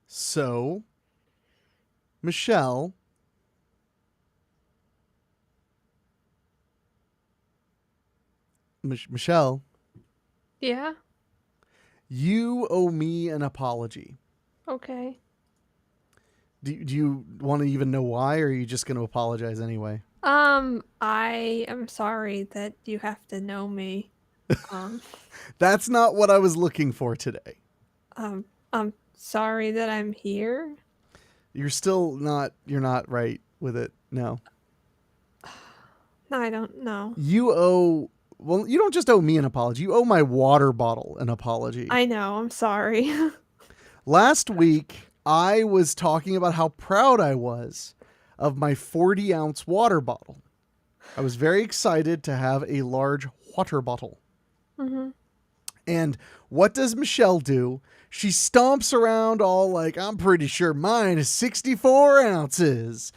So, Michelle, Michelle, Yeah. you owe me an apology. Okay. Do you want to even know why, or are you just going to apologize anyway? I am sorry that you have to know me. Um, That's not what I was looking for today. I'm sorry that I'm here. You're not right with it. No. No, I don't know. You owe, well, you don't just owe me an apology. You owe my water bottle an apology. I know, I'm sorry. Last week, I was talking about how proud I was of my 40-ounce water bottle. I was very excited to have a large water bottle. hmm And what does Michelle do? She stomps around all like, I'm pretty sure mine is 64 ounces.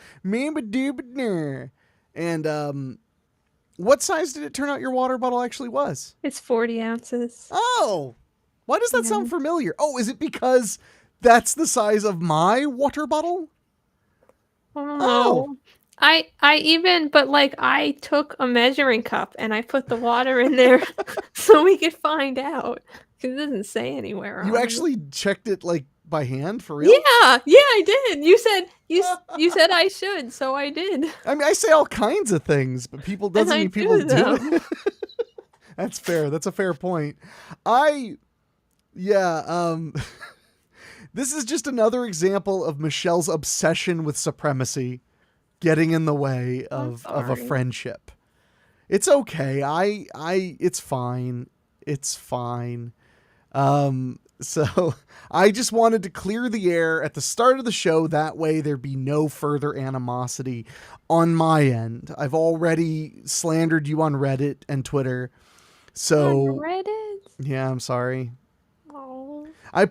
And what size did it turn out your water bottle actually was? It's 40 ounces. Oh, why does that Yeah. sound familiar? Oh, is it because that's the size of my water bottle? I don't Oh, know. I even but like I took a measuring cup and I put the water in there so we could find out. 'Cause it doesn't say anywhere you on it. actually checked it like by hand for real? Yeah, yeah, I did. You said I should, so I did. I mean, I say all kinds of things, but people And doesn't I mean people do do them. it. That's fair. That's a fair point. I yeah, this is just another example of Michelle's obsession with supremacy getting in the way I'm of a sorry. friendship. It's okay. I it's fine. It's fine. So I just wanted to clear the air at the start of the show. That way there'd be no further animosity on my end. I've already slandered you on Reddit and Twitter. On So Reddit? yeah, I'm sorry. Oh. I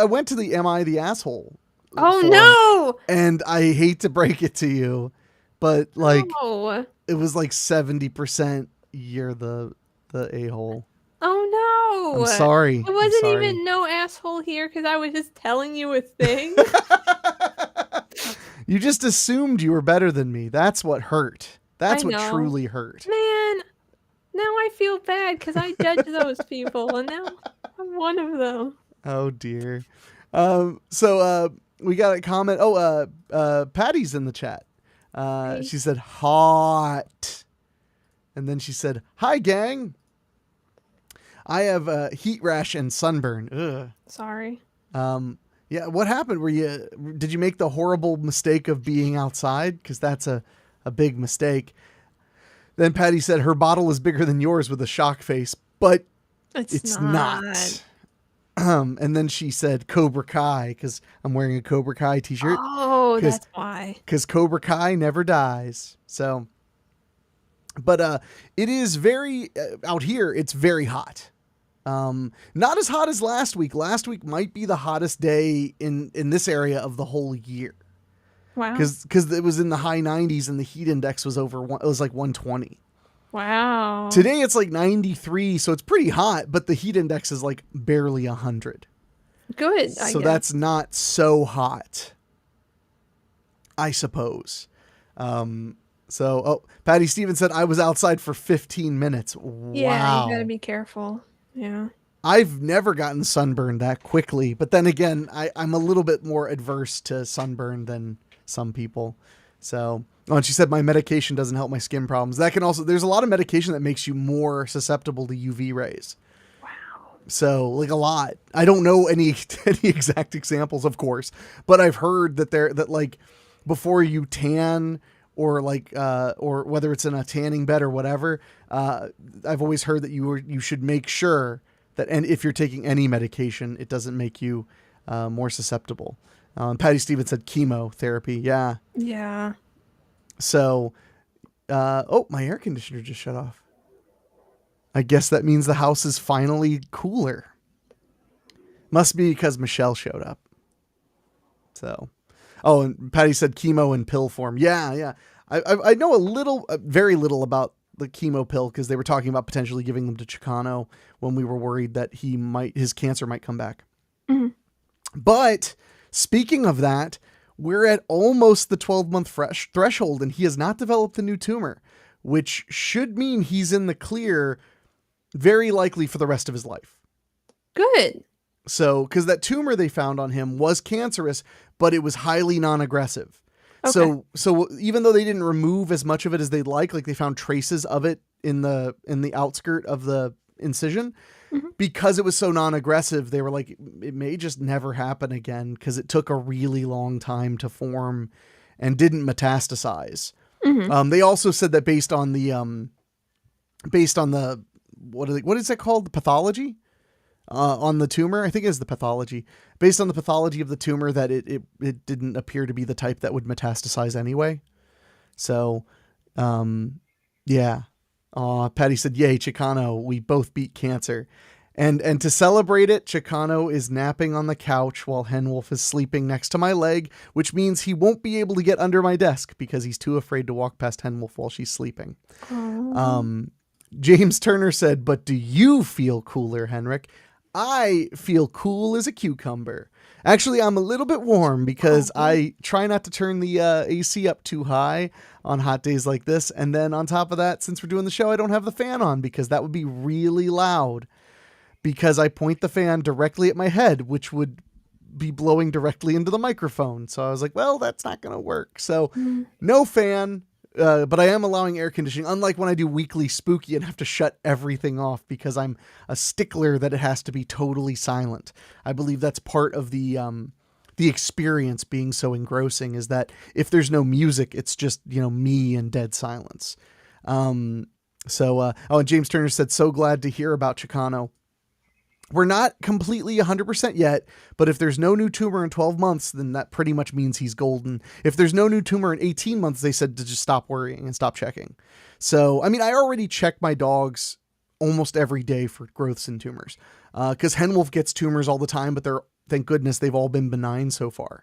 went to the Am I the Asshole Oh forum, no! and I hate to break it to you, but like No. it was like 70% you're the a-hole. Oh I'm no! sorry. It I'm wasn't sorry. even no asshole here because I was just telling you a thing. You just assumed you were better than me. That's what hurt. I That's what know. truly hurt. Man, now I feel bad because I judge those people and now I'm one of them. Oh dear. So we got a comment. Oh, Patty's in the chat. Hey, She said hot. And then she said, "Hi gang. I have a heat rash and sunburn." Ugh. sorry. Um yeah, what happened? Did you make the horrible mistake of being outside? Cuz that's a big mistake. Then Patty said her bottle is bigger than yours with a shock face, but It's it's not. not. And then she said Cobra Kai because I'm wearing a Cobra Kai t-shirt Oh, because that's why. Cobra Kai never dies. So, but it is very out here. It's very hot. Not as hot as last week. Last week might be the hottest day in this area of the whole year Wow. because it was in the high 90s and the heat index was over one. It was like 120. Wow. Today it's like 93, so it's pretty hot, but the heat index is like barely 100. Good, I So guess. that's not so hot, I suppose. So, Patty Stevens said I was outside for 15 minutes. Yeah, you gotta Wow. be careful. Yeah. I've never gotten sunburned that quickly, but then again, I'm a little bit more adverse to sunburn than some people. So, oh, and she said my medication doesn't help my skin problems. That can also, there's a lot of medication that makes you more susceptible to UV rays. Wow. So like a lot. I don't know any any exact examples, of course, but I've heard that like before you tan or whether it's in a tanning bed or whatever, I've always heard that you should make sure that and if you're taking any medication, it doesn't make you more susceptible. Patty Stevens said chemotherapy. Yeah. Yeah. So, my air conditioner just shut off. I guess that means the house is finally cooler. Must be because Michelle showed up. So, and Patty said chemo in pill form. Yeah, yeah. I know a little, very little about the chemo pill because they were talking about potentially giving them to Chicano when we were worried that his cancer might come back. Mm-hmm. But speaking of that, we're at almost the 12-month threshold, and he has not developed a new tumor, which should mean he's in the clear, very likely for the rest of his life. Good. So, because that tumor they found on him was cancerous, but it was highly non-aggressive. Okay. So even though they didn't remove as much of it as they'd like they found traces of it in the outskirt of the incision. Mm-hmm. Because it was so non-aggressive, they were like, it may just never happen again because it took a really long time to form and didn't metastasize. Mm-hmm. They also said that based on the what is it called? The pathology on the tumor. I think it is the pathology. Based on the pathology of the tumor, that it didn't appear to be the type that would metastasize anyway. So, yeah. Patty said, "Yay, Chicano! We both beat cancer." And to celebrate it, Chicano is napping on the couch while Henwolf is sleeping next to my leg, which means he won't be able to get under my desk because he's too afraid to walk past Henwolf while she's sleeping. James Turner said, "But do you feel cooler, Henrik?" I feel cool as a cucumber. Actually, I'm a little bit warm because I try not to turn the AC up too high on hot days like this. And then on top of that, since we're doing the show, I don't have the fan on because that would be really loud because I point the fan directly at my head, which would be blowing directly into the microphone. So I was like, well, that's not going to work. So no fan. But I am allowing air conditioning, unlike when I do weekly spooky and have to shut everything off because I'm a stickler that it has to be totally silent. I believe that's part of the experience being so engrossing is that if there's no music, it's just, me and dead silence. And James Turner said, "So glad to hear about Chicano. We're not completely 100% yet, but if there's no new tumor in 12 months, then that pretty much means he's golden. If there's no new tumor in 18 months, they said to just stop worrying and stop checking." So, I mean, I already check my dogs almost every day for growths and tumors because Henwolf gets tumors all the time, but thank goodness they've all been benign so far.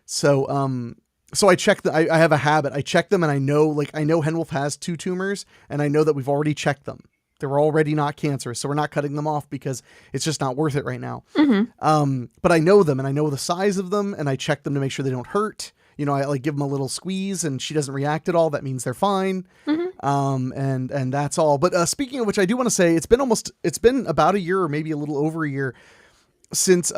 So, so I check I have a habit. I check them and I know Henwolf has 2 tumors and I know that we've already checked them. They're already not cancerous, so we're not cutting them off because it's just not worth it right now. Mm-hmm. But I know them and I know the size of them and I check them to make sure they don't hurt. I give them a little squeeze and she doesn't react at all. That means they're fine. Mm-hmm. And that's all. But speaking of which, I do want to say it's been about a year or maybe a little over a year since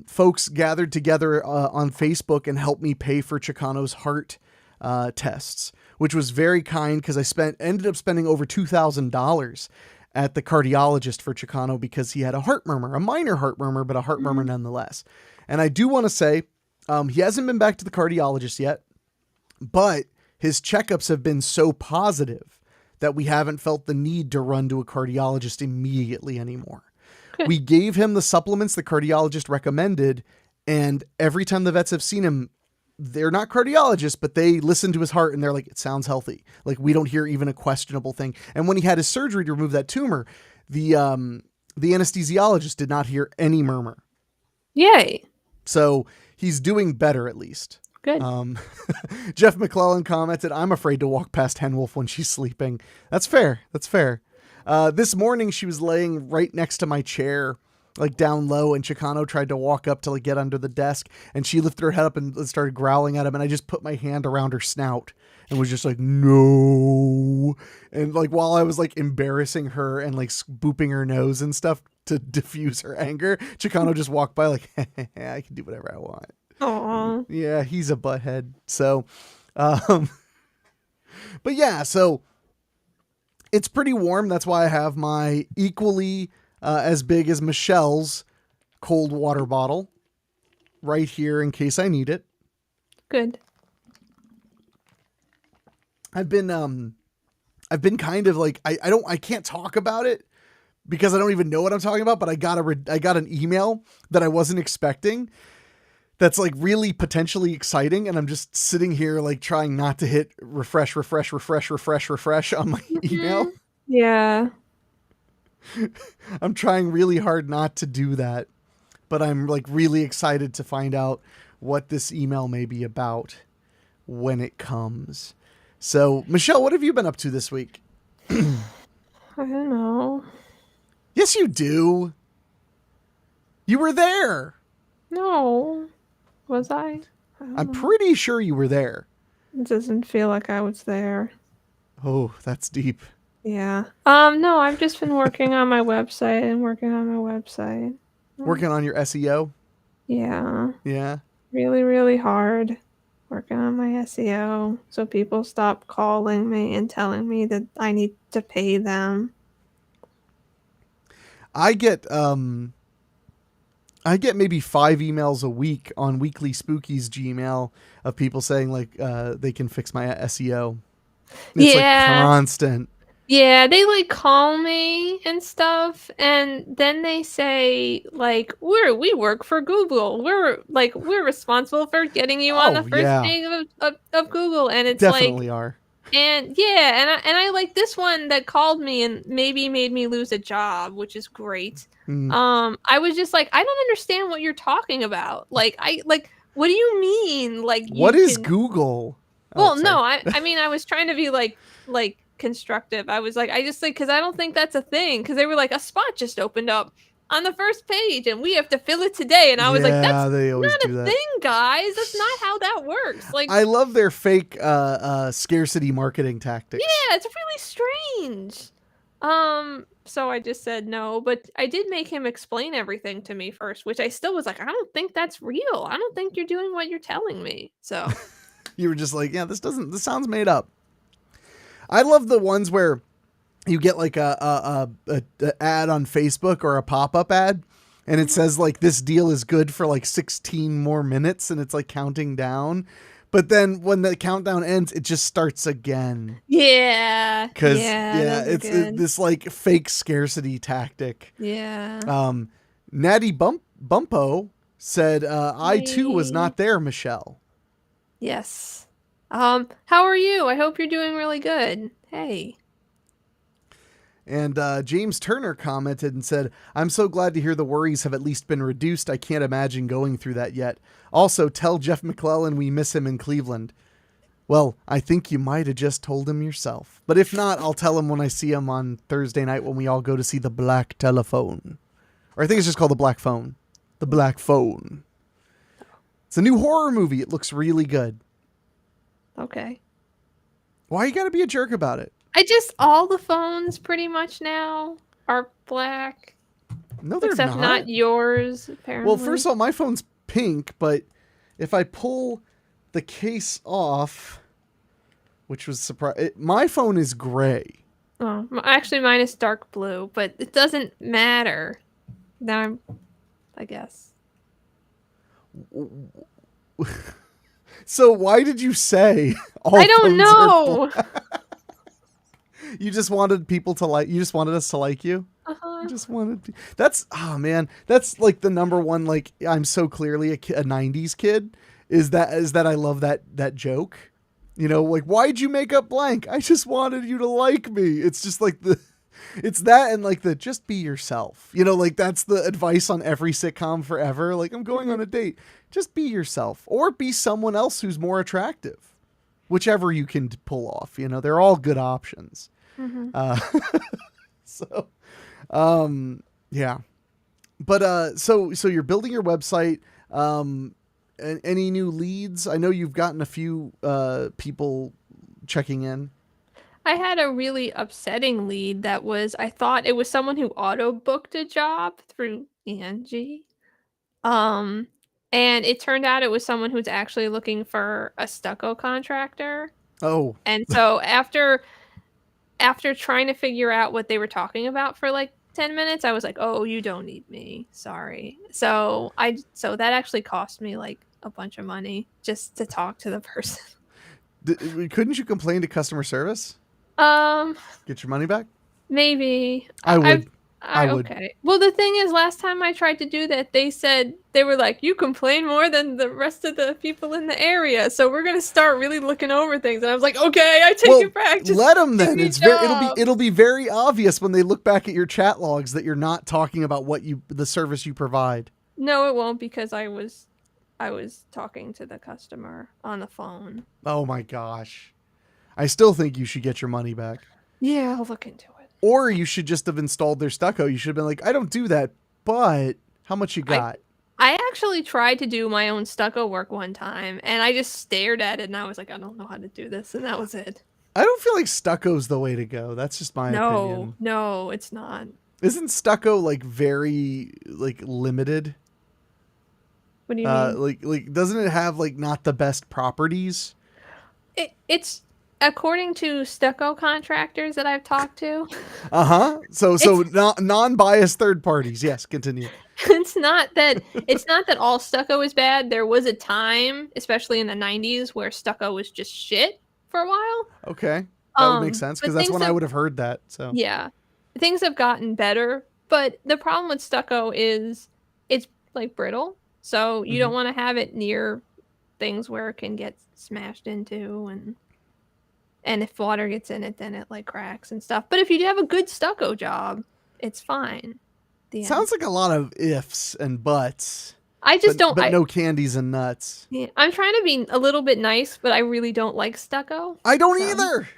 folks gathered together on Facebook and helped me pay for Chicano's heart tests, which was very kind because I ended up spending over $2,000 at the cardiologist for Chicano because he had a heart murmur, a minor heart murmur, but a heart murmur nonetheless. And I do want to say he hasn't been back to the cardiologist yet, but his checkups have been so positive that we haven't felt the need to run to a cardiologist immediately anymore. Good. We gave him the supplements the cardiologist recommended, and every time the vets have seen him, they're not cardiologists, but they listen to his heart and they're like, it sounds healthy. Like we don't hear even a questionable thing. And when he had his surgery to remove that tumor, the anesthesiologist did not hear any murmur. Yay. So he's doing better at least. Good. Jeff McClellan commented, "I'm afraid to walk past Henwolf when she's sleeping." That's fair. That's fair. This morning she was laying right next to my chair, like down low, and Chicano tried to walk up to get under the desk and she lifted her head up and started growling at him. And I just put my hand around her snout and was just like, "No." And while I was embarrassing her and booping her nose and stuff to diffuse her anger, Chicano just walked by I can do whatever I want. Aww. Yeah, he's a butthead. So, but yeah, so it's pretty warm. That's why I have my equally as big as Michelle's cold water bottle right here in case I need it. Good. I've been kind of I can't talk about it because I don't even know what I'm talking about, but I got an email that I wasn't expecting. that's like really potentially exciting, and I'm just sitting here like trying not to hit refresh on my email. Mhm. Yeah. I'm trying really hard not to do that, but I'm like really excited to find out what this email may be about when it comes. So, Michelle, what have you been up to this week? I don't know. Yes, you do. You were there. No. Was I? I don't I'm know. pretty sure you were there. It doesn't feel like I was there. Oh, that's deep. Yeah. No, I've just been working on my website and working on my website. Working on your SEO. Yeah. Yeah. Really, really hard working on my SEO so people stop calling me and telling me that I need to pay them. I get maybe 5 emails a week on Weekly Spookies Gmail of people saying like they can fix my SEO. It's like Yeah. constant. Yeah, they like call me and stuff, and then they say like we work for Google. We're responsible for getting you on the Oh first yeah, page of Google, and it's like definitely are. and yeah, and I like this one that called me and maybe made me lose a job, which is great. Mm. I was just like, I don't understand what you're talking about. What do you mean? Like What you is can Google? Oh, well, sorry. no, I mean I was trying to be like constructive. I was like I just like cuz I don't think that's a thing cuz they were like a spot just opened up on the first page and we have to fill it today and I was like Yeah, that's they always not a do that. thing, guys. That's not how that works. Like I love their fake scarcity marketing tactics. yeah, it's really strange. So I just said no, but I did make him explain everything to me first, which I still was like I don't think that's real. I don't think you're doing what you're telling me. So You were just like, yeah, this sounds made up. I love the ones where you get like a ad on Facebook or a pop-up ad and it says like this deal is good for like 16 more minutes and it's like counting down. But then when the countdown ends, it just starts again. yeah, Cause yeah, yeah, those are it's good. this like fake scarcity tactic. Yeah. Natty Bumpo said, I too was Hey. not there, Michelle. Yes. How are you? I hope you're doing really good. Hey. And James Turner commented and said, I'm so glad to hear the worries have at least been reduced. I can't imagine going through that yet. Also, tell Jeff McClellan we miss him in Cleveland. Well, I think you might have just told him yourself. But if not, I'll tell him when I see him on Thursday night when we all go to see The Black Telephone. Or I think it's just called The Black Phone. The Black Phone. It's a new horror movie. It looks really good. Okay. Why you gotta be a jerk about it? All the phones pretty much now are black, No, they're except not. not yours, apparently. Well, first of all, my phone's pink, but if I pull the case off, which was surprising, my phone is gray. Oh, actually, mine is dark blue, but it doesn't matter. Now I guess. So why did you say all I don't phones are know. You just wanted people to like. You just wanted us to like you. Uh-huh. You just wanted. That's oh man. That's like the number one. Like I'm so clearly a '90s kid. Is that I love that joke. You know, like why'd you make up blank? I just wanted you to like me. It's just like it's that and like the just be yourself. You know, like that's the advice on every sitcom forever. Like I'm going on a date. Just be yourself or be someone else who's more attractive. Whichever you can pull off. You know, they're all good options. Mm-hmm. So, yeah, but so you're building your website. Any new leads? I know you've gotten a few people checking in. I had a really upsetting lead that was I thought it was someone who auto booked a job through Angie. Um, and it turned out it was someone who's actually looking for a stucco contractor. Oh, And so after trying to figure out what they were talking about for like 10 minutes, I was like, "Oh, you don't need me. Sorry." So that actually cost me like a bunch of money just to talk to the person. couldn't you complain to customer service? Um, Get your money back? maybe I would. I would. Okay. Well, the thing is, last time I tried to do that, they said they were like, "You complain more than the rest of the people in the area, so we're gonna start really looking over things." And I was like, "Okay, I take Well, it back. Just let them give then. me It's very jobs." it'll be very obvious when they look back at your chat logs that you're not talking about what you the service you provide. No, it won't because I was talking to the customer on the phone. Oh my gosh. I still think you should get your money back. Yeah, I'll look into it. Or you should just have installed their stucco. You should have been like, I don't do that, but how much you got? I actually tried to do my own stucco work one time, and I just stared at it, and I was like, I don't know how to do this, and that was it. I don't feel like stucco's the way to go. That's just my opinion. No, it's not. Isn't stucco like very like limited? What do you mean? Like doesn't it have like not the best properties? It's according to stucco contractors that I've talked to. Uh-huh. So non-biased third parties. Yes, continue. It's not that all stucco is bad. There was a time, especially in the 90s, where stucco was just shit for a while. Okay. That would make sense But because that's things when I have would have heard that. So yeah, things have gotten better, but the problem with stucco is it's like brittle, so you don't Mhm. want to have it near things where it can get smashed into, and if water gets in it, then it like cracks and stuff. But if you have a good stucco job, it's fine. The end. Sounds like a lot of ifs and buts, I just don't. but no candies and nuts. Yeah, I'm trying to be a little bit nice, but I really don't like stucco. I don't So, either.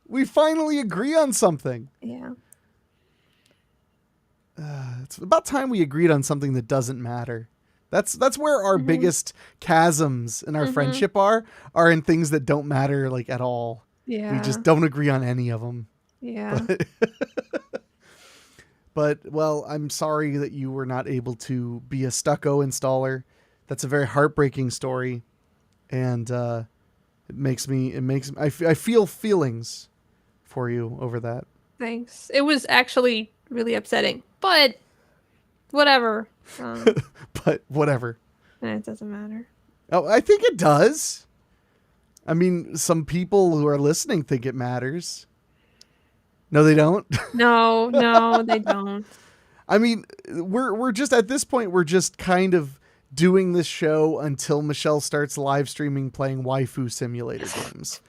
We finally agree on something. yeah. It's about time we agreed on something that doesn't matter. That's where our Mhm. biggest chasms in our Mhm. friendship are in things that don't matter like at all. Yeah. We just don't agree on any of them. Yeah. But well, I'm sorry that you were not able to be a stucco installer. That's a very heartbreaking story, and I feel feelings for you over that. Thanks. It was actually really upsetting, but whatever. But whatever. It doesn't matter. Oh, I think it does. I mean, some people who are listening think it matters. No, they don't. No, they don't. I mean, we're just at this point we're just kind of doing this show until Michelle starts live streaming playing waifu simulator games,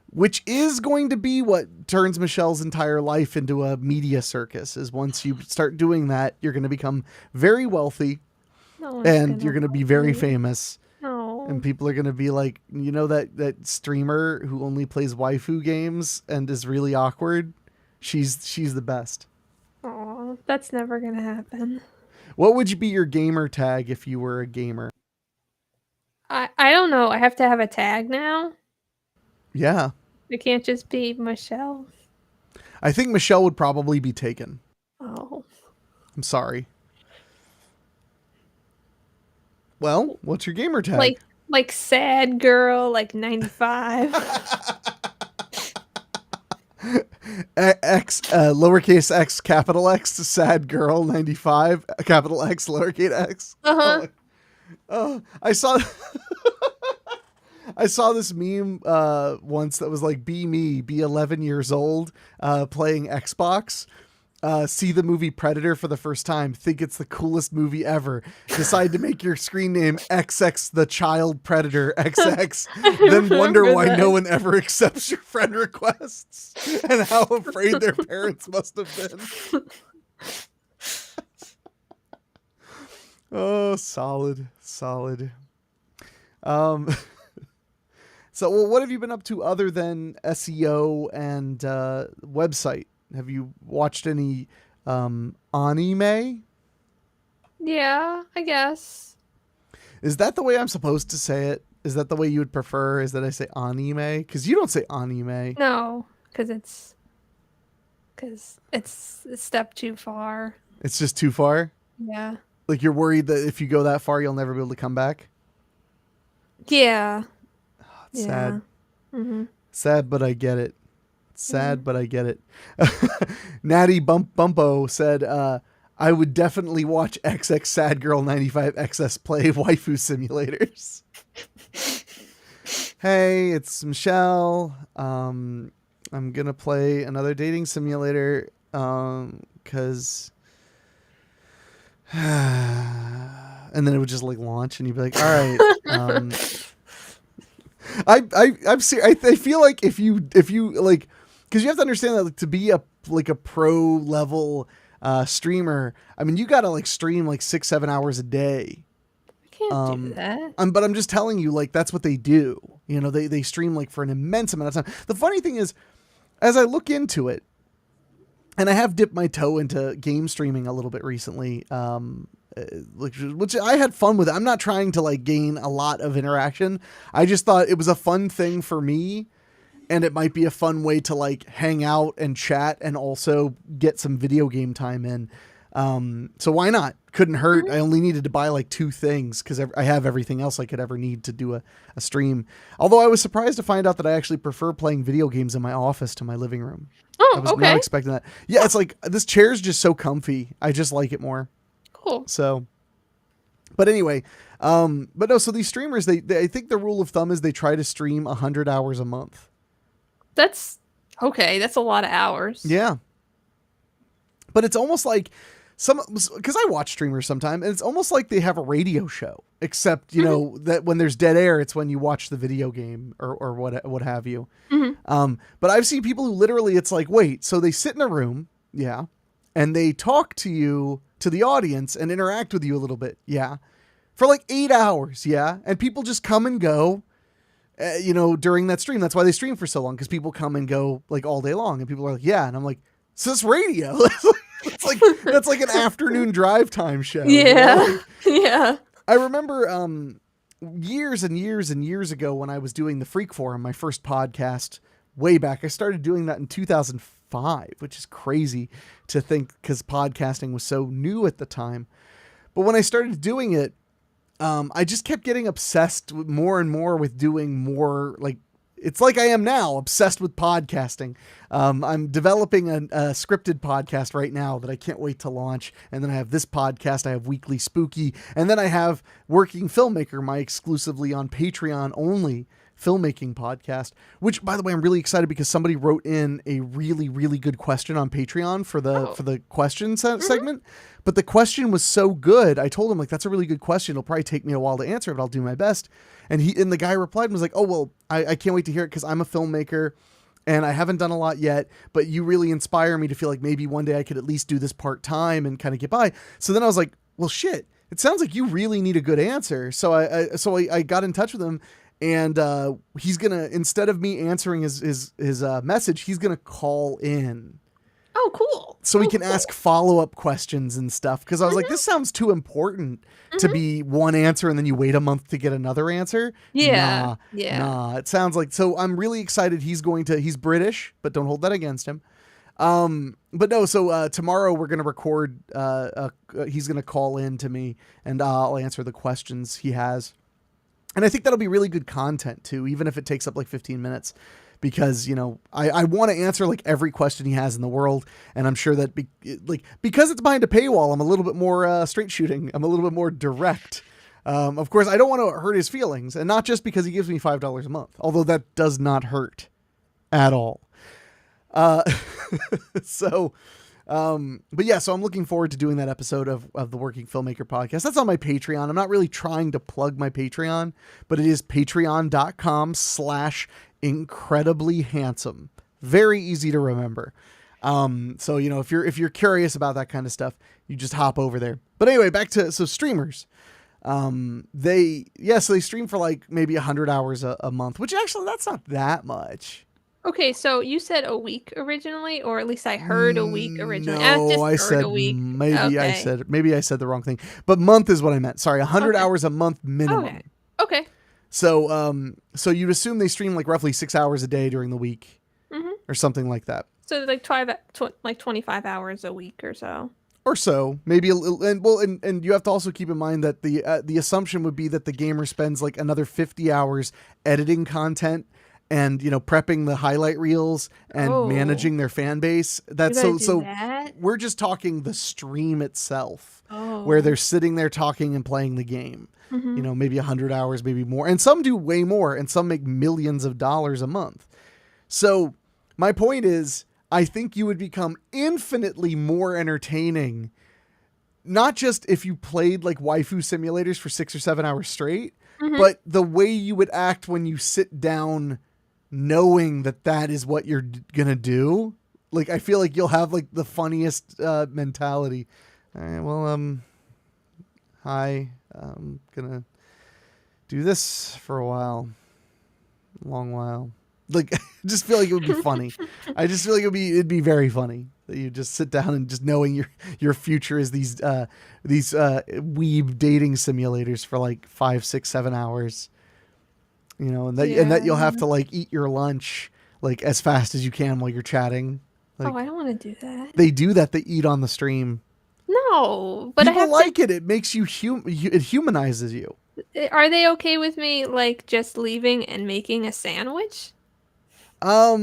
which is going to be what turns Michelle's entire life into a media circus. Is once you start doing that, you're going to become very wealthy No one's and gonna you're going to be help very me. famous. No. And people are going to be like, you know, that streamer who only plays waifu games and is really awkward. She's the best. Aw, that's never gonna happen. What would you be your gamer tag if you were a gamer? I don't know. I have to have a tag now. Yeah. It can't just be Michelle. I think Michelle would probably be taken. Oh. I'm sorry. Well, what's your gamer tag? Like sad girl, like 95. X lowercase x capital X sad girl 95 capital X lowercase x. Uh-huh. Oh, I saw I saw this meme once that was like be 11 years old playing Xbox. See the movie Predator for the first time, think it's the coolest movie ever, decide to make your screen name XX the child predator XX, then wonder why no one ever accepts your friend requests and how afraid their parents must have been. Oh, solid. So well, what have you been up to other than SEO and website? Have you watched any anime? Yeah, I guess. Is that the way I'm supposed to say it? Is that the way you would prefer? Is that I say anime? Because you don't say anime. No, because it's a step too far. It's just too far? Yeah. Like you're worried that if you go that far, you'll never be able to come back? Yeah. It's sad. Mm-hmm. Sad, but I get it. Sad, but I get it. Natty Bumpo said, I would definitely watch XX Sad Girl 95 XS play waifu simulators. Hey, it's Michelle. I'm going to play another dating simulator because And then it would just like launch, and you'd be like, all right. I feel like if you like, because you have to understand that like, to be a pro level streamer, I mean, you gotta like stream like 6-7 hours a day. I can't do that. But I'm just telling you, like, that's what they do. You know, they stream like for an immense amount of time. The funny thing is, as I look into it, and I have dipped my toe into game streaming a little bit recently, which I had fun with. I'm not trying to like gain a lot of interaction. I just thought it was a fun thing for me, and it might be a fun way to like hang out and chat and also get some video game time in. So why not? Couldn't hurt. I only needed to buy like 2 things because I have everything else I could ever need to do a stream. Although I was surprised to find out that I actually prefer playing video games in my office to my living room. Oh, I was okay. not expecting that. Yeah, it's like this chair's just so comfy. I just like it more. Cool. So, but anyway, but no, so these streamers, they I think the rule of thumb is they try to stream 100 hours a month. That's okay. That's a lot of hours. Yeah. But it's almost like because I watch streamers sometimes, and it's almost like they have a radio show, except, you know, that when there's dead air, it's when you watch the video game or what have you. But I've seen people who literally, it's like, wait, so they sit in a room. Yeah. And they talk to you, to the audience, and interact with you a little bit. Yeah. For like 8 hours. Yeah. And people just come and go, you know, during that stream. That's why they stream for so long. Because people come and go like all day long, and people are like, yeah. And I'm like, so it's radio. It's like, that's like an afternoon drive time show. Yeah. You know? Yeah. I remember years and years and years ago when I was doing the Freak Forum, my first podcast way back. I started doing that in 2005, which is crazy to think because podcasting was so new at the time. But when I started doing it, I just kept getting obsessed with more and more with doing more like, it's like I am now, obsessed with podcasting. I'm developing a scripted podcast right now that I can't wait to launch. And then I have this podcast. I have Weekly Spooky. And then I have Working Filmmaker, my exclusively on Patreon only filmmaking podcast, which, by the way, I'm really excited because somebody wrote in a really, really good question on Patreon for the question segment. But the question was so good. I told him, like, that's a really good question. It'll probably take me a while to answer it, but I'll do my best. And the guy replied and was like, oh, well, I can't wait to hear it because I'm a filmmaker and I haven't done a lot yet, but you really inspire me to feel like maybe one day I could at least do this part-time and kind of get by. So then I was like, well, shit, it sounds like you really need a good answer. So I got in touch with him, and he's going to, instead of me answering his message, he's going to call in. Oh, cool. So we can ask follow-up questions and stuff. Because I was like, this sounds too important to be one answer and then you wait a month to get another answer. Yeah. Nah. It sounds like, so I'm really excited. He's British, but don't hold that against him. But no, so tomorrow we're going to record, he's going to call in to me and I'll answer the questions he has. And I think that'll be really good content too, even if it takes up like 15 minutes. Because, you know, I want to answer like every question he has in the world. And I'm sure that because it's behind a paywall, I'm a little bit more straight shooting. I'm a little bit more direct. Of course, I don't want to hurt his feelings, and not just because he gives me $5 a month, although that does not hurt at all. But yeah, so I'm looking forward to doing that episode of the Working Filmmaker podcast. That's on my Patreon. I'm not really trying to plug my Patreon, but it is patreon.com/incredibly handsome. Very easy to remember. So, you know, if you're curious about that kind of stuff, you just hop over there. But anyway, back to, so streamers, they stream for like maybe 100 hours a month, which actually that's not that much. Okay, so you said a week originally, or at least I heard a week originally. No, I said a week. Maybe Okay. I said the wrong thing. But month is what I meant. Sorry, 100 hours a month minimum. Okay. So you'd assume they stream like roughly 6 hours a day during the week, or something like that. So like 25 hours a week or so. Or so, maybe a little, and you have to also keep in mind that the assumption would be that the gamer spends like another 50 hours editing content and, you know, prepping the highlight reels and managing their fan base. That's that? We're just talking the stream itself, where they're sitting there talking and playing the game. You know, maybe 100 hours, maybe more, and some do way more, and some make millions of dollars a month. So my point is, I think you would become infinitely more entertaining not just if you played like waifu simulators for 6 or 7 hours straight, Mhm. but the way you would act when you sit down knowing that that is what you're going to do. Like, I feel like you'll have like the funniest mentality. All right, well, hi, I'm going to do this for a while, long while. Like, I just feel like it would be funny. I just feel like it'd be very funny that you just sit down and just knowing your future is these weeb dating simulators for like 5, 6, 7 hours, you know, and that you'll have to like eat your lunch like as fast as you can while you're chatting. Like, Oh, I don't want to do that. they do that. They eat on the stream. No, but People I have like it. It makes you it humanizes you. Are they okay with me like just leaving and making a sandwich? I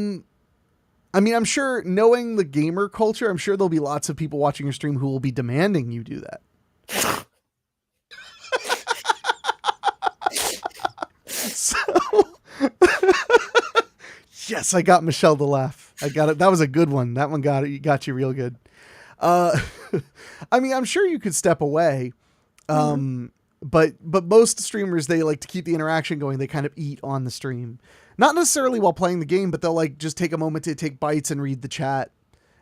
mean, I'm sure, knowing the gamer culture, I'm sure there'll be lots of people watching your stream who will be demanding you do that. So, yes, I got Michelle to laugh. I got it. That was a good one. That one got you real good. I mean, I'm sure you could step away. But most streamers, they like to keep the interaction going. They kind of eat on the stream, not necessarily while playing the game, but they'll like just take a moment to take bites and read the chat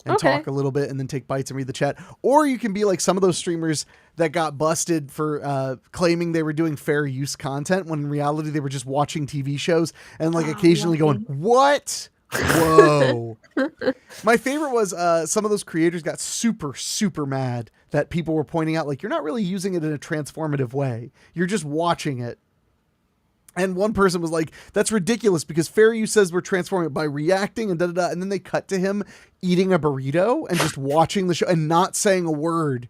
and talk a little bit and then take bites and read the chat. Or you can be like some of those streamers that got busted for claiming they were doing fair use content when in reality they were just watching TV shows and like occasionally going, what? Whoa. My favorite was some of those creators got super, super mad that people were pointing out, like, you're not really using it in a transformative way. You're just watching it. And one person was like, that's ridiculous because fair use says we're transforming it by reacting and da-da-da. And then they cut to him eating a burrito and just watching the show and not saying a word.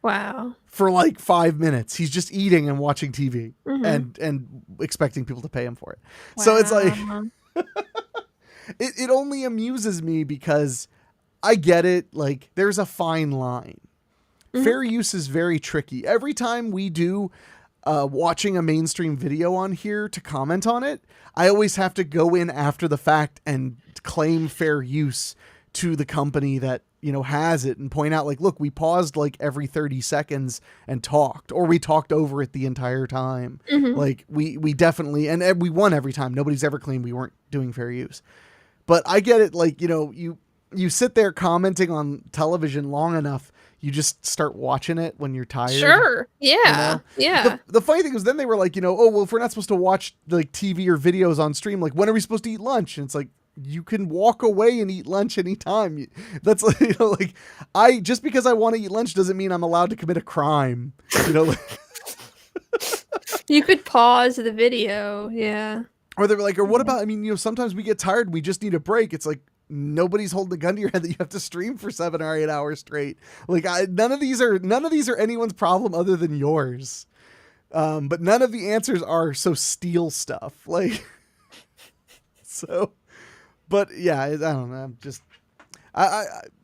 Wow. For like 5 minutes. He's just eating and watching TV and expecting people to pay him for it. Wow. So it's like, it only amuses me because I get it. Like, there's a fine line. Fair use is very tricky. Every time we do watching a mainstream video on here to comment on it, I always have to go in after the fact and claim fair use to the company that, you know, has it and point out, like, look, we paused like every 30 seconds and talked, or we talked over it the entire time. Like, we definitely, and we won every time. Nobody's ever claimed we weren't doing fair use. But I get it. Like, you know, you sit there commenting on television long enough, you just start watching it when you're tired. Sure. Yeah. You know? Yeah. The funny thing is then they were like, you know, oh, well, if we're not supposed to watch like TV or videos on stream, like, when are we supposed to eat lunch? And it's like, you can walk away and eat lunch anytime. That's, you know, like, just because I want to eat lunch doesn't mean I'm allowed to commit a crime. You know, you could pause the video. Yeah. Or they're like, or what about, I mean, you know, sometimes we get tired. We just need a break. It's like, nobody's holding a gun to your head that you have to stream for 7 or 8 hours straight. Like, none of these are anyone's problem other than yours. But none of the answers are so steal stuff. Like, so, but yeah, I don't know. I'm just,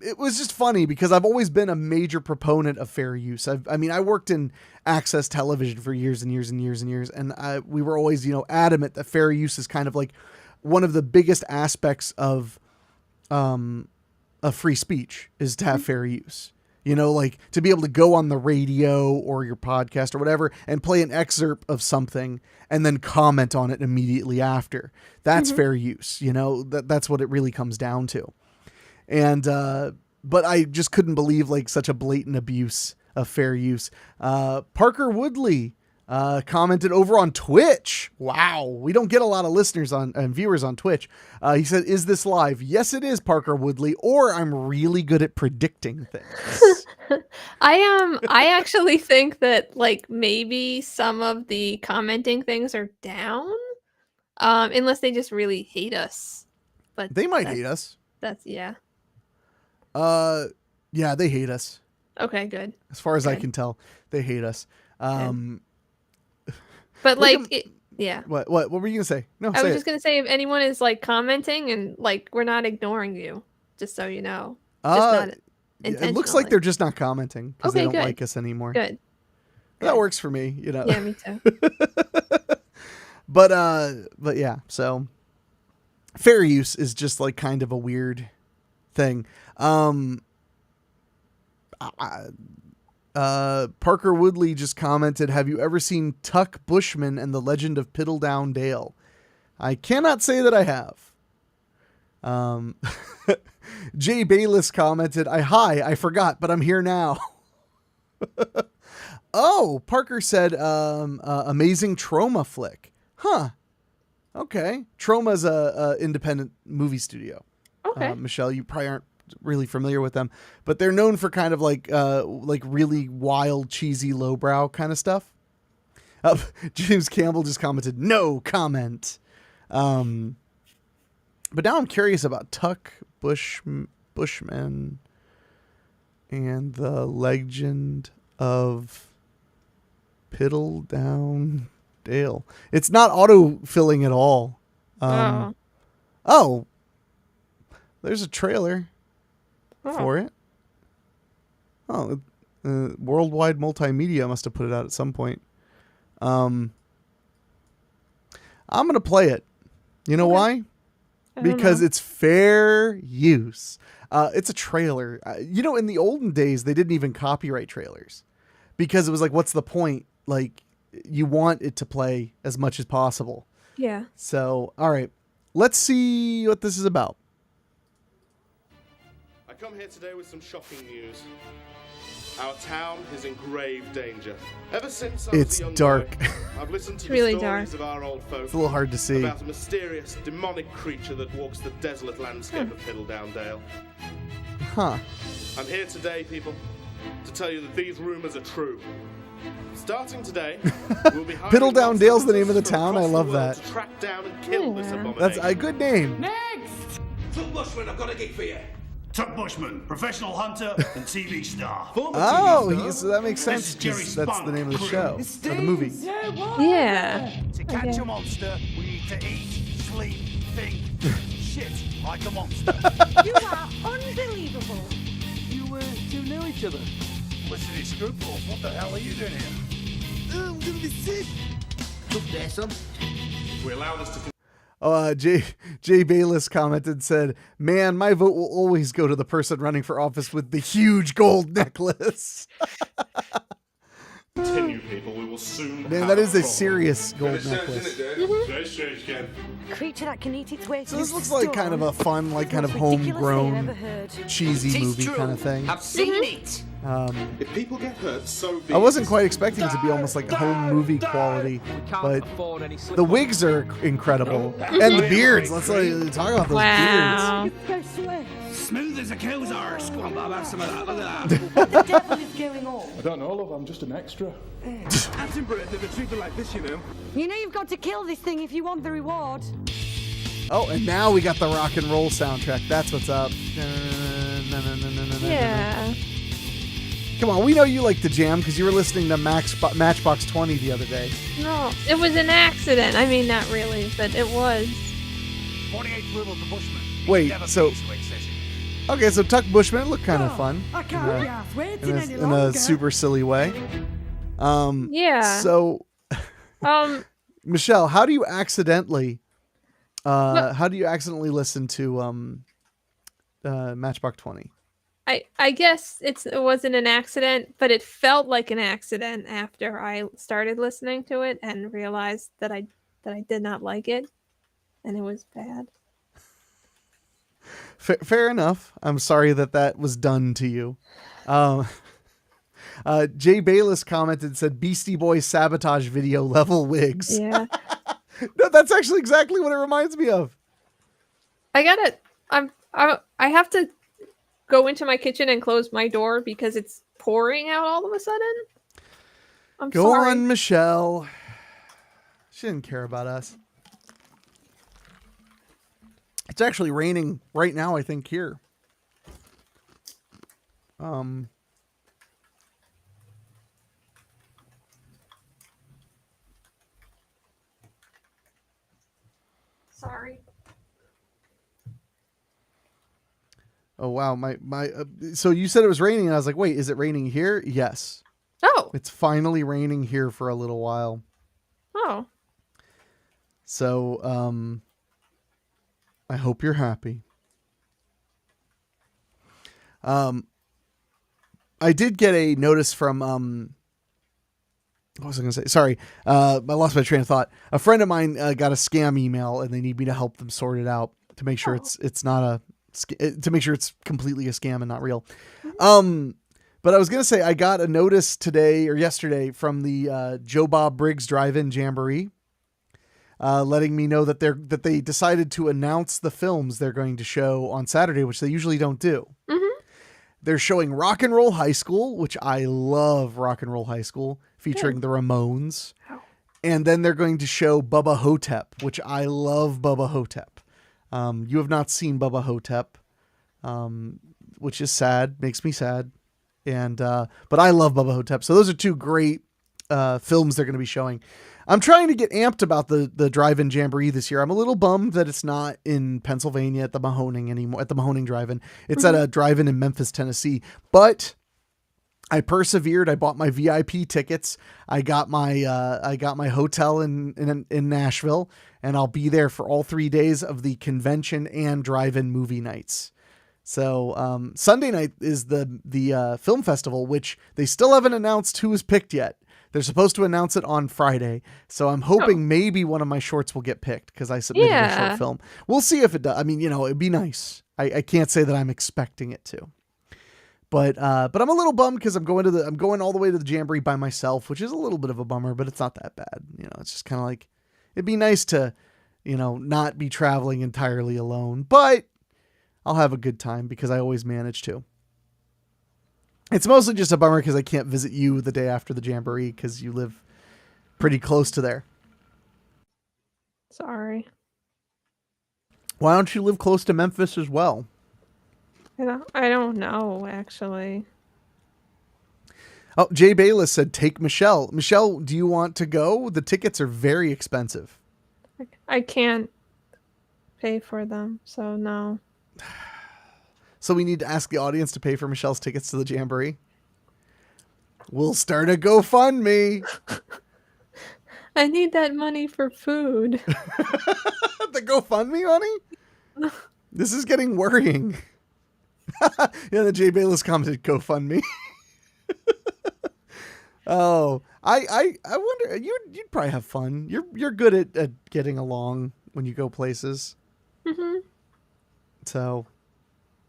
it was just funny because I've always been a major proponent of fair use. I mean, I worked in access television for years and years and years and years. And we were always, you know, adamant that fair use is kind of like one of the biggest aspects of free speech is to have fair use. You know, like to be able to go on the radio or your podcast or whatever and play an excerpt of something and then comment on it immediately after. That's fair use. You know, that's what it really comes down to. And, but I just couldn't believe like such a blatant abuse of fair use. Parker Woodley, commented over on Twitch. Wow. We don't get a lot of listeners and viewers on Twitch. He said, is this live? Yes, it is, Parker Woodley, or I'm really good at predicting things. I actually think that like maybe some of the commenting things are down. Unless they just really hate us. But they might hate us. That's yeah. Yeah, they hate us. Okay, good. As far as I can tell, they hate us. But like, yeah. What were you gonna say? No, I was just gonna say if anyone is like commenting and like we're not ignoring you, just so you know. Just not it looks like they're just not commenting because they don't like us anymore. Good. That works for me, you know. Yeah, me too. But yeah, so fair use is just like kind of a weird thing. Parker Woodley just commented, have you ever seen Tuck Bushman and the Legend of Piddledown Dale? I cannot say that I have. Jay Bayless commented, I forgot, but I'm here now. Oh, Parker said, amazing Troma flick. Huh. Okay. Troma's a independent movie studio. Okay. Michelle, you probably aren't really familiar with them, but they're known for kind of like really wild, cheesy, lowbrow kind of stuff. James Campbell just commented, no comment. But now I'm curious about Tuck Bushman and the Legend of Piddledown Dale. It's not auto-filling at all. Oh, there's a trailer for it. Oh, Worldwide Multimedia must have put it out at some point. I'm going to play it. You know why? Because it's fair use. It's a trailer. In the olden days, they didn't even copyright trailers because it was like, what's the point? Like, you want it to play as much as possible. Yeah. So, all right, let's see what this is about. I come here today with some shocking news. Our town is in grave danger. Ever since I was It's a young dark. boy, I've listened to really the stories dark. of our old folk. It's a little hard to see. About a mysterious, demonic creature that walks the desolate landscape of Piddledown Dale. Huh. I'm here today, people, to tell you that these rumors are true. Starting today, we'll be hiring Piddledown Dale's the name of the from town. I across love the world that. to track down and kill this Yeah. abomination. That's a good name. Next! Tuck Bushman, I've got a gig for you. Tuck Bushman, professional hunter and TV star. Former Oh, TV star. so that makes sense. This is Jerry 'Cause that's the Spunk. name of the show or the movie. Yeah. To catch Okay. a monster, we need to eat, sleep, think, shit like a monster. You are unbelievable. You two know each other. Listen, these scruples, what the hell are you doing here? I'm gonna be sick. Look there, son. We allow this to Jay Bayless commented, said, man, my vote will always go to the person running for office with the huge gold necklace. continue, people. We will soon. Man, have that is a problem. serious gold necklace. Creature that can eat its way So through this looks like kind of a fun, like kind of homegrown, cheesy movie kind of thing. I've seen it. If people get hurt, so be I wasn't it. quite expecting it to be almost like a home movie quality, but the wigs are incredible. And the beards. Let's talk about those Wow. Go sway. Smooth as a cow's arse. Go on, Bob, have some of that. Look at that. What the devil is going on? I don't know, love. I'm just an extra. Attenborough did a treatment like this, you know. You know you've got to kill this thing if you want the reward. Oh, and now we got the rock and roll soundtrack. That's what's up. Yeah. Come on, we know you like to jam because you were listening to Matchbox 20 the other day. No, it was an accident. I mean, not really, but it was. 48th rule of the Bushman. Wait, Never so- beats who excesses. Okay, so Tuck Bushman, it looked kind of fun I can't be arsed waiting any in longer. a super silly way. Yeah. So, Um, Michelle, how do you accidentally listen to Matchbox 20? I guess it wasn't an accident, but it felt like an accident after I started listening to it and realized that I did not like it, and it was bad. Fair enough. I'm sorry that was done to you. Jay Bayless commented, said Beastie Boys sabotage video level wigs. Yeah. No, that's actually exactly what it reminds me of. I have to go into my kitchen and close my door because it's pouring out all of a sudden. I'm Go sorry. on, Michelle. She didn't care about us. It's actually raining right now, I think, here. Sorry. Oh wow, my so you said it was raining and I was like, "Wait, is it raining here?" Yes. Oh. It's finally raining here for a little while. Oh. So, I hope you're happy. I did get a notice from what was I going to say? Sorry, I lost my train of thought. A friend of mine got a scam email, and they need me to help them sort it out to make sure it's not to make sure it's completely a scam and not real. But I was going to say I got a notice today or yesterday from the Joe Bob Briggs Drive-In Jamboree, letting me know that they decided to announce the films they're going to show on Saturday, which they usually don't do. Mm-hmm. They're showing Rock and Roll High School, which I love. Rock and Roll High School, featuring the Ramones. Oh. And then they're going to show Bubba Hotep, which I love. Bubba Hotep. You have not seen Bubba Hotep, which is sad, makes me sad. And but I love Bubba Hotep. So those are two great films they're going to be showing. I'm trying to get amped about the Drive-In Jamboree this year. I'm a little bummed that it's not in Pennsylvania at the Mahoning anymore, at the Mahoning Drive-In. It's at a drive-in in Memphis, Tennessee. But I persevered. I bought my VIP tickets. I got my hotel in Nashville, and I'll be there for all 3 days of the convention and drive-in movie nights. So Sunday night is the film festival, which they still haven't announced who is picked yet. They're supposed to announce it on Friday. So I'm hoping maybe one of my shorts will get picked because I submitted a short film. We'll see if it does. I mean, it'd be nice. I can't say that I'm expecting it to. But I'm a little bummed because I'm going all the way to the Jamboree by myself, which is a little bit of a bummer, but it's not that bad. It's just kind of like, it'd be nice to, not be traveling entirely alone, but I'll have a good time because I always manage to. It's mostly just a bummer because I can't visit you the day after the Jamboree because you live pretty close to there. Sorry. Why don't you live close to Memphis as well? I don't know, actually. Oh, Jay Bayless said, take Michelle. Michelle, do you want to go? The tickets are very expensive. I can't pay for them, so no. So we need to ask the audience to pay for Michelle's tickets to the Jamboree. We'll start a GoFundMe. I need that money for food. The GoFundMe money? This is getting worrying. Yeah, the Jay Bayless commented GoFundMe. Oh, I wonder, you'd probably have fun. You're good at getting along when you go places. Mm-hmm. So,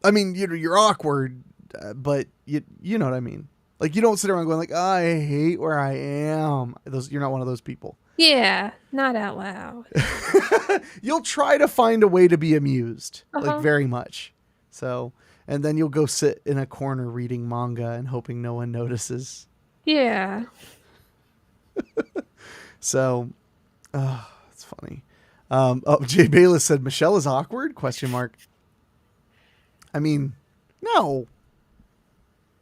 I mean, you're awkward, but you know what I mean. Like, you don't sit around going like, oh, I hate where I am. You're not one of those people. Yeah, not out loud. You'll try to find a way to be amused, like very much. So, and then you'll go sit in a corner reading manga and hoping no one notices. Yeah. So, that's funny. Jay Bayless said Michelle is awkward? ? I mean, no.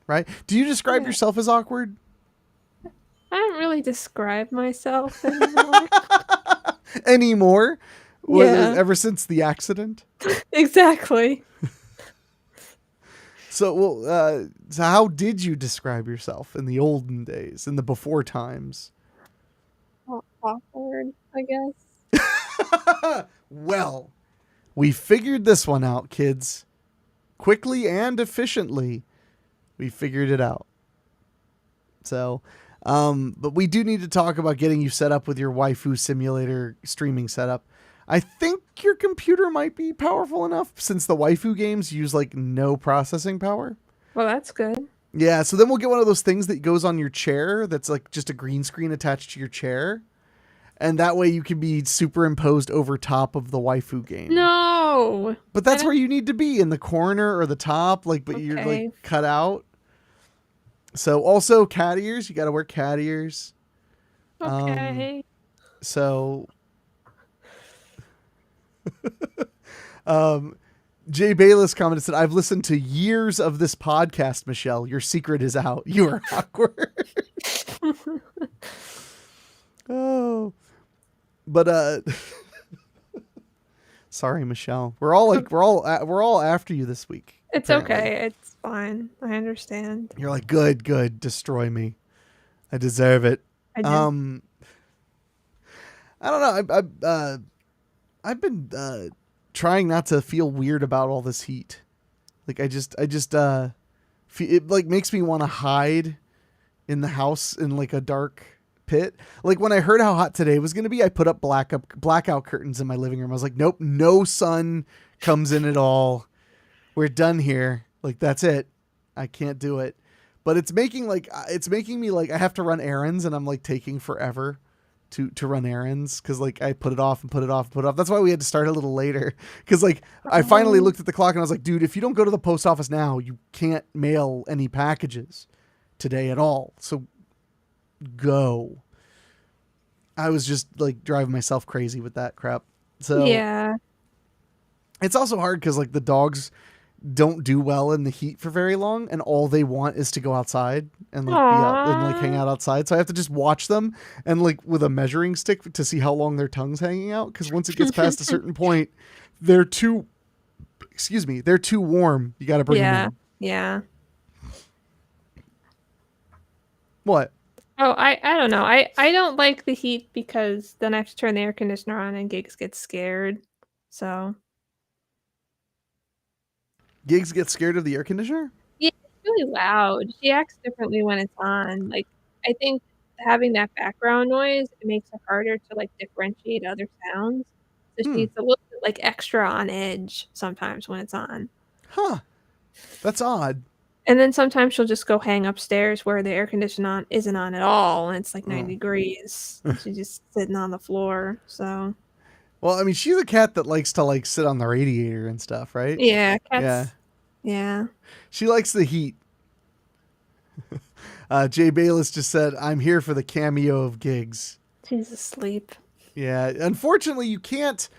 Right? Do you describe yourself as awkward? I don't really describe myself anymore. Anymore? Yeah. Ever since the accident? Exactly. So how did you describe yourself in the olden days, in the before times? Awkward, I guess. Well, we figured this one out, kids. Quickly and efficiently. We figured it out. So, but we do need to talk about getting you set up with your waifu simulator streaming setup. I think your computer might be powerful enough since the waifu games use like no processing power. Well, that's good. Yeah, so then we'll get one of those things that goes on your chair that's like just a green screen attached to your chair. And that way you can be superimposed over top of the waifu game. No. But that's where you need to be, in the corner or the top, but you're like cut out. So also cat ears, you got to wear cat ears. Okay. So Jay Bayless commented, said, I've listened to years of this podcast, Michelle. Your secret is out. You are awkward. Oh, but, sorry, Michelle, we're all after you this week. It's apparently. okay. It's fine. I understand. You're like, good. Destroy me. I deserve it. I do. I don't know. I've been trying not to feel weird about all this heat. Like I just feel it like makes me want to hide in the house in like a dark pit. Like when I heard how hot today was going to be, I put up blackout curtains in my living room. I was like, nope, no sun comes in at all. We're done here. Like, that's it. I can't do it. But it's making me like I have to run errands, and I'm like taking forever to run errands because like I put it off and put it off and put it off. That's why we had to start a little later because like I finally looked at the clock and I was like, dude, if you don't go to the post office now, you can't mail any packages today at all. So go. I was just like driving myself crazy with that crap. So Yeah. it's also hard because like the dogs don't do well in the heat for very long, and all they want is to go outside and like be out and like hang out outside. So I have to just watch them and like with a measuring stick to see how long their tongue's hanging out. Because once it gets past a certain point, they're too warm. You got to bring them in. Yeah. What? Oh, I don't know. I don't like the heat because then I have to turn the air conditioner on and Gigs gets scared. So Gigs get scared of the air conditioner? yeah, it's really loud. She acts differently when it's on. Like I think having that background noise, it makes it harder to like differentiate other sounds. So she's a little bit like extra on edge sometimes when it's on. Huh. That's odd. And then sometimes she'll just go hang upstairs where the air conditioner isn't on at all, and it's like 90 degrees. She's just sitting on the floor. So Well, I mean, she's a cat that likes to like sit on the radiator and stuff, right? yeah, cats. Yeah. She likes the heat. Jay Bayless just said, I'm here for the cameo of Gigs. She's asleep. Yeah. Unfortunately, you can't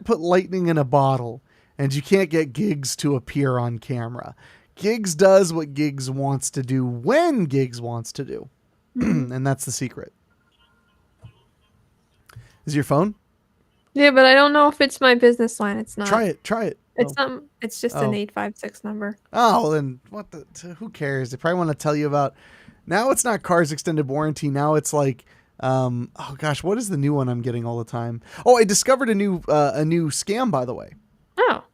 put lightning in a bottle, and you can't get Gigs to appear on camera. Gigs does what Gigs wants to do when Gigs wants to do. And that's the secret. Is your phone? Yeah, but I don't know if it's my business line. It's not. Try it. It's it's just an 856 number. Oh, then who cares? They probably want to tell you about, now it's not Cars extended warranty. Now it's like, oh gosh, what is the new one I'm getting all the time? Oh, I discovered a new scam, by the way. Oh.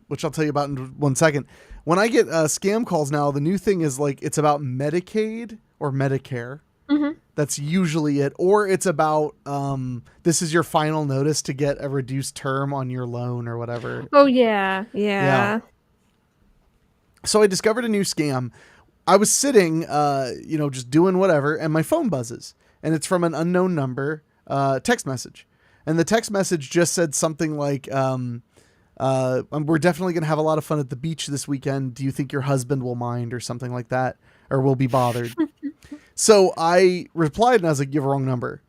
Which I'll tell you about in 1 second. When I get scam calls now, the new thing is like, it's about Medicaid or Medicare. Mm-hmm. That's usually it. Or it's about, this is your final notice to get a reduced term on your loan or whatever. Oh, yeah. Yeah. So I discovered a new scam. I was sitting, just doing whatever, and my phone buzzes. And it's from an unknown number, text message. And the text message just said something like, we're definitely going to have a lot of fun at the beach this weekend. Do you think your husband will mind, or something like that, or will be bothered? So I replied and I was like, you have a wrong number.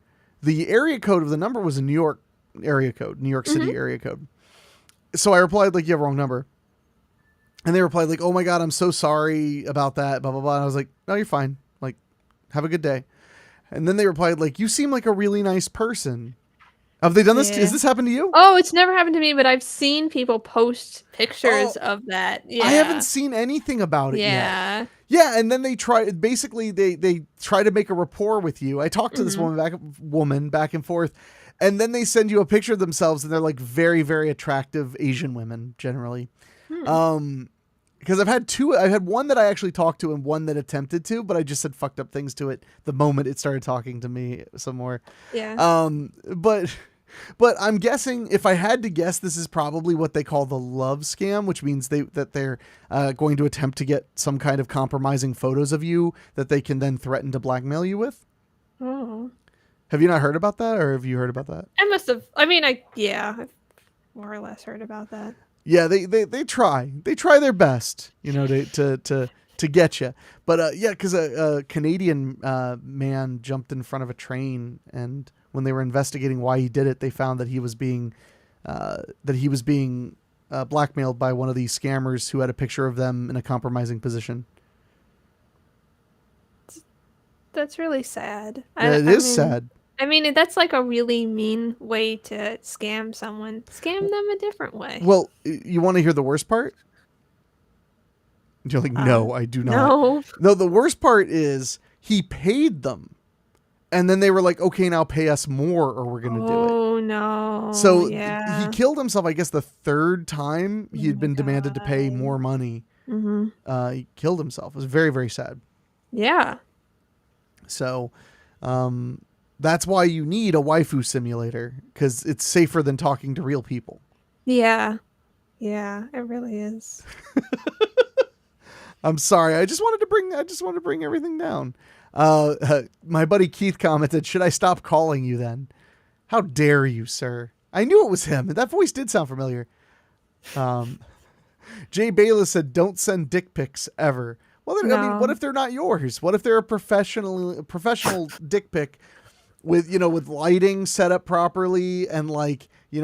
The area code of the number was a New York area code, New York City area code. So I replied like, you have a wrong number. And they replied like, oh my God, I'm so sorry about that, blah, blah, blah. And I was like, no, you're fine. Like, have a good day. And then they replied like, you seem like a really nice person. Have they done this? Yeah. Has this happened to you? Oh, it's never happened to me, but I've seen people post pictures of that. Yeah. I haven't seen anything about it yet. Yeah. Yeah, and then they try to make a rapport with you. I talked to this woman back and forth, and then they send you a picture of themselves, and they're like very, very attractive Asian women generally. Because I've had one that I actually talked to and one that attempted to, but I just said fucked up things to it the moment it started talking to me some more. Yeah. But I'm guessing, if I had to guess, this is probably what they call the love scam, which means that they're going to attempt to get some kind of compromising photos of you that they can then threaten to blackmail you with. Oh. Have you not heard about that, or have you heard about that? I must have. I mean, I've more or less heard about that. Yeah, they try their best, to get you. But because a Canadian man jumped in front of a train, and when they were investigating why he did it, they found that he was being blackmailed by one of these scammers who had a picture of them in a compromising position. That's really sad. It is sad. I mean, that's like a really mean way to scam someone. Scam them a different way. Well, you want to hear the worst part? You're like, no, I do not. No, the worst part is he paid them. And then they were like, okay, now pay us more or we're going to do it. Oh, no. So yeah. he killed himself, I guess, the third time he had been demanded to pay more money. He killed himself. It was very, very sad. Yeah. So that's why you need a waifu simulator, because it's safer than talking to real people. Yeah. Yeah, it really is. I'm sorry. I just wanted to bring everything down. My buddy Keith commented, "Should I stop calling you then?" How dare you, sir? I knew it was him. That voice did sound familiar. Jay Bayless said, "Don't send dick pics ever." Well, I mean, what if they're not yours? What if they're a professional dick pic with lighting set up properly and like the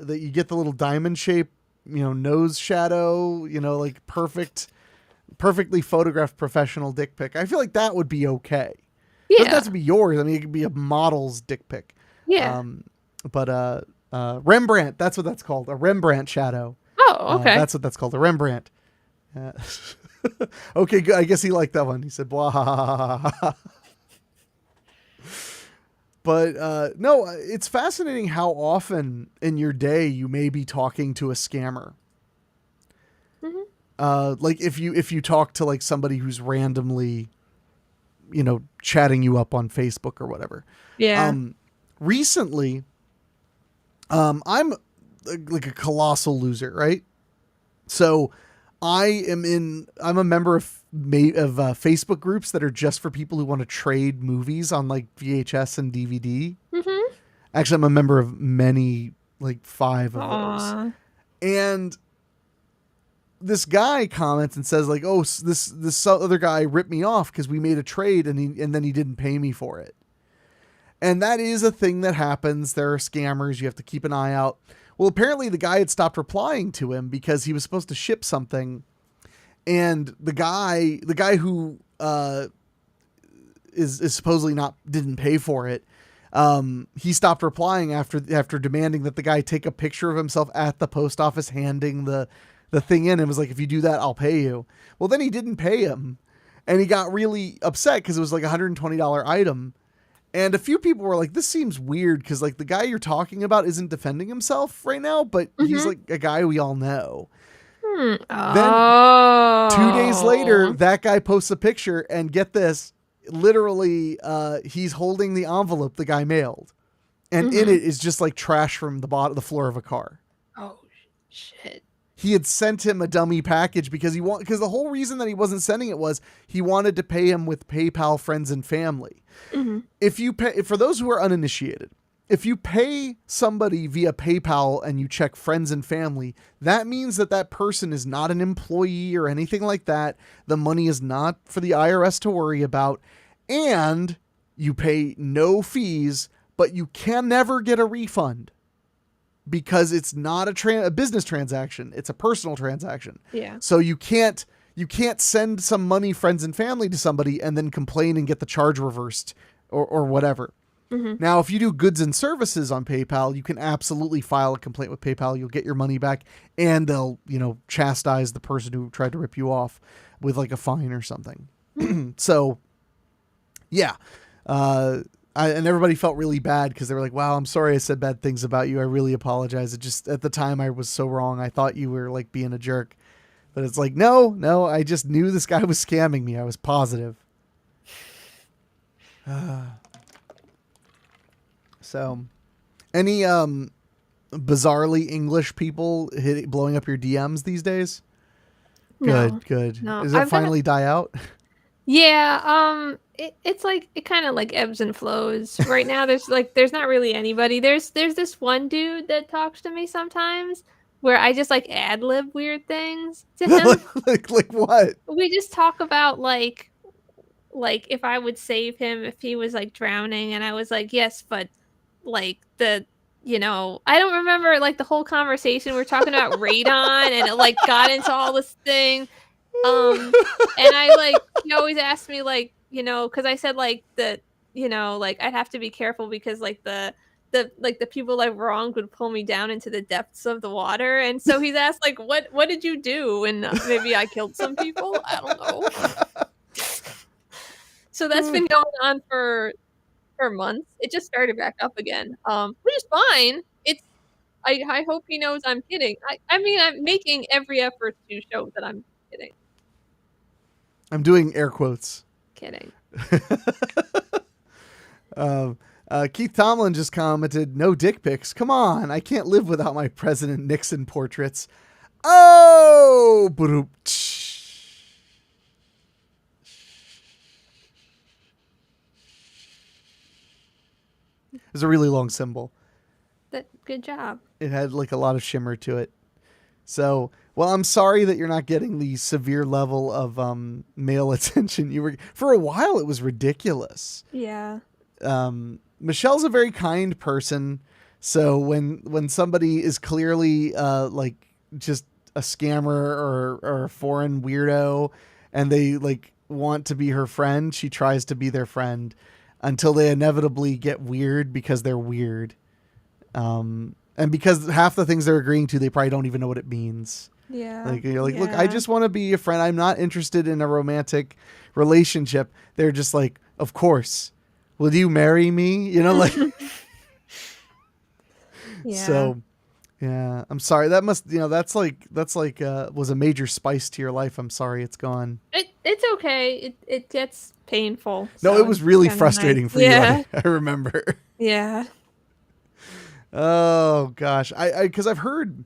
you get the little diamond shape, nose shadow, like perfectly photographed professional dick pic. I feel like that would be okay. It doesn't have to be yours. I mean, it could be a model's dick pic. Yeah. But Rembrandt, that's what that's called. A Rembrandt shadow. Oh, okay. That's what that's called. A Rembrandt. Okay, good. I guess he liked that one. He said, blah. But no, it's fascinating how often in your day you may be talking to a scammer. Like if you talk to like somebody who's randomly, chatting you up on Facebook or whatever. Yeah. Recently, I'm like a colossal loser, right? So I'm a member of Facebook groups that are just for people who want to trade movies on like VHS and DVD. Actually, I'm a member of many, like 5 of those. And this guy comments and says like, "Oh, this other guy ripped me off because we made a trade and then he didn't pay me for it." And that is a thing that happens. There are scammers. You have to keep an eye out. Well, apparently the guy had stopped replying to him because he was supposed to ship something. And the guy who is supposedly didn't pay for it. He stopped replying after demanding that the guy take a picture of himself at the post office handing the thing in, and was like, "If you do that, I'll pay you." Well, then he didn't pay him, and he got really upset because it was like a $120 item. And a few people were like, "This seems weird because like the guy you're talking about isn't defending himself right now, but he's like a guy we all know." Then 2 days later, that guy posts a picture, and get this, literally, he's holding the envelope the guy mailed, and in it is just like trash from the floor of a car. Oh shit. He had sent him a dummy package because the whole reason that he wasn't sending it was he wanted to pay him with PayPal friends and family. If you pay, for those who are uninitiated, if you pay somebody via PayPal and you check friends and family, that means that person is not an employee or anything like that. The money is not for the IRS to worry about, and you pay no fees, but you can never get a refund. Because it's not a business transaction. It's a personal transaction. Yeah. So you can't send some money, friends and family, to somebody and then complain and get the charge reversed or whatever. Now, if you do goods and services on PayPal, you can absolutely file a complaint with PayPal. You'll get your money back, and they'll, chastise the person who tried to rip you off with like a fine or something. So yeah. And everybody felt really bad because they were like, "Wow, I'm sorry I said bad things about you. I really apologize. It just, at the time I was so wrong. I thought you were like being a jerk." But it's like, no, I just knew this guy was scamming me. I was positive. So any bizarrely English people blowing up your DMs these days? No. Good. No. Does it finally die out? Yeah, it's like it kind of like ebbs and flows. Right now there's not really anybody. There's this one dude that talks to me sometimes where I just like ad lib weird things to him. like what? We just talk about like if I would save him if he was like drowning, and I was like, "Yes, but like I don't remember like the whole conversation. We're talking about radon, and it like got into all this thing. And I like, he always asked me like, because I said like that, like I'd have to be careful because like the people I wronged would pull me down into the depths of the water. And so he's asked like, what did you do? And maybe I killed some people. I don't know. So that's been going on for months. It just started back up again, which is fine. I hope he knows I'm kidding. I mean, I'm making every effort to show that I'm Kidding. I'm doing air quotes. Kidding. Keith Tomlin just commented, "No dick pics. Come on, I can't live without my President Nixon portraits." Oh, broop. It's a really long symbol. Good job. It had like a lot of shimmer to it. So, well, I'm sorry that you're not getting the severe level of male attention you were. For a while, it was ridiculous. Yeah. Michelle's a very kind person, so when somebody is clearly like just a scammer or a foreign weirdo, and they like want to be her friend, she tries to be their friend until they inevitably get weird because they're weird, and because half the things they're agreeing to, they probably don't even know what it means. Yeah. Like you're like, look, Yeah. I just want to be a friend. I'm not interested in a romantic relationship. They're just like, of course. Will you marry me? You know, like. Yeah. So, yeah, I'm sorry. That must, that's like was a major spice to your life. I'm sorry, it's gone. It's okay. It gets painful. No, so it was really it's kinda frustrating nice. for Yeah. you. I remember. Yeah. Oh gosh, because I've heard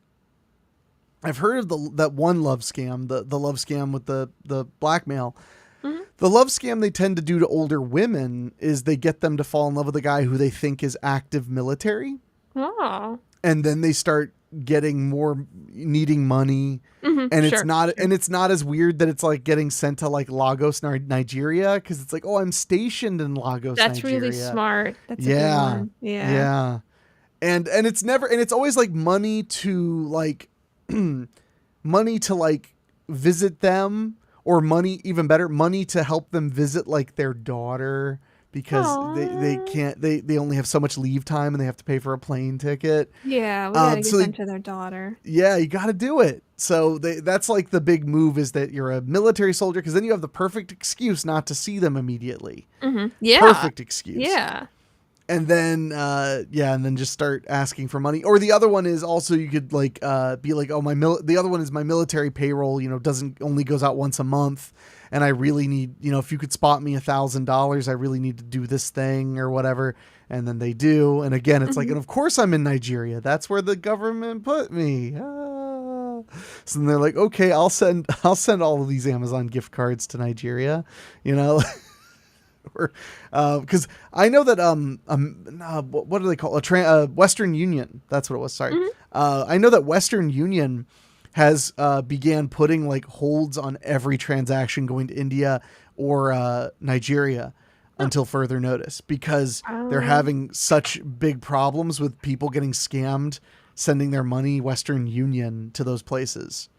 of that one love scam, the love scam with the blackmail. Mm-hmm. The love scam they tend to do to older women is they get them to fall in love with a guy who they think is active military. Oh. And then they start getting more needing money. Mhm, And sure, it's not as weird that it's like getting sent to like Lagos, Nigeria. Cause it's like, oh, I'm stationed in Lagos, That's Nigeria. really smart. That's a Yeah. good one. Yeah. Yeah. And it's always like money to like, money to like visit them, or money, even better, money to help them visit like their daughter, because they only have so much leave time and they have to pay for a plane ticket. Yeah, we gotta get so them to their daughter. Yeah, you got to do it. So that's like the big move, is that you're a military soldier, because then you have the perfect excuse not to see them immediately. Yeah. Perfect excuse. Yeah. And then, and then just start asking for money. Or the other one is also, you could like be like, oh, the other one is my military payroll, only goes out once a month, and I really need, if you could spot me $1,000, I really need to do this thing or whatever. And then they do. And again, it's like, and of course I'm in Nigeria. That's where the government put me. Ah. So then they're like, okay, I'll send all of these Amazon gift cards to Nigeria, because I know that what do they call Western Union? That's what it was. Sorry, I know that Western Union has began putting like holds on every transaction going to India or Nigeria until further notice, because they're having such big problems with people getting scammed sending their money Western Union to those places.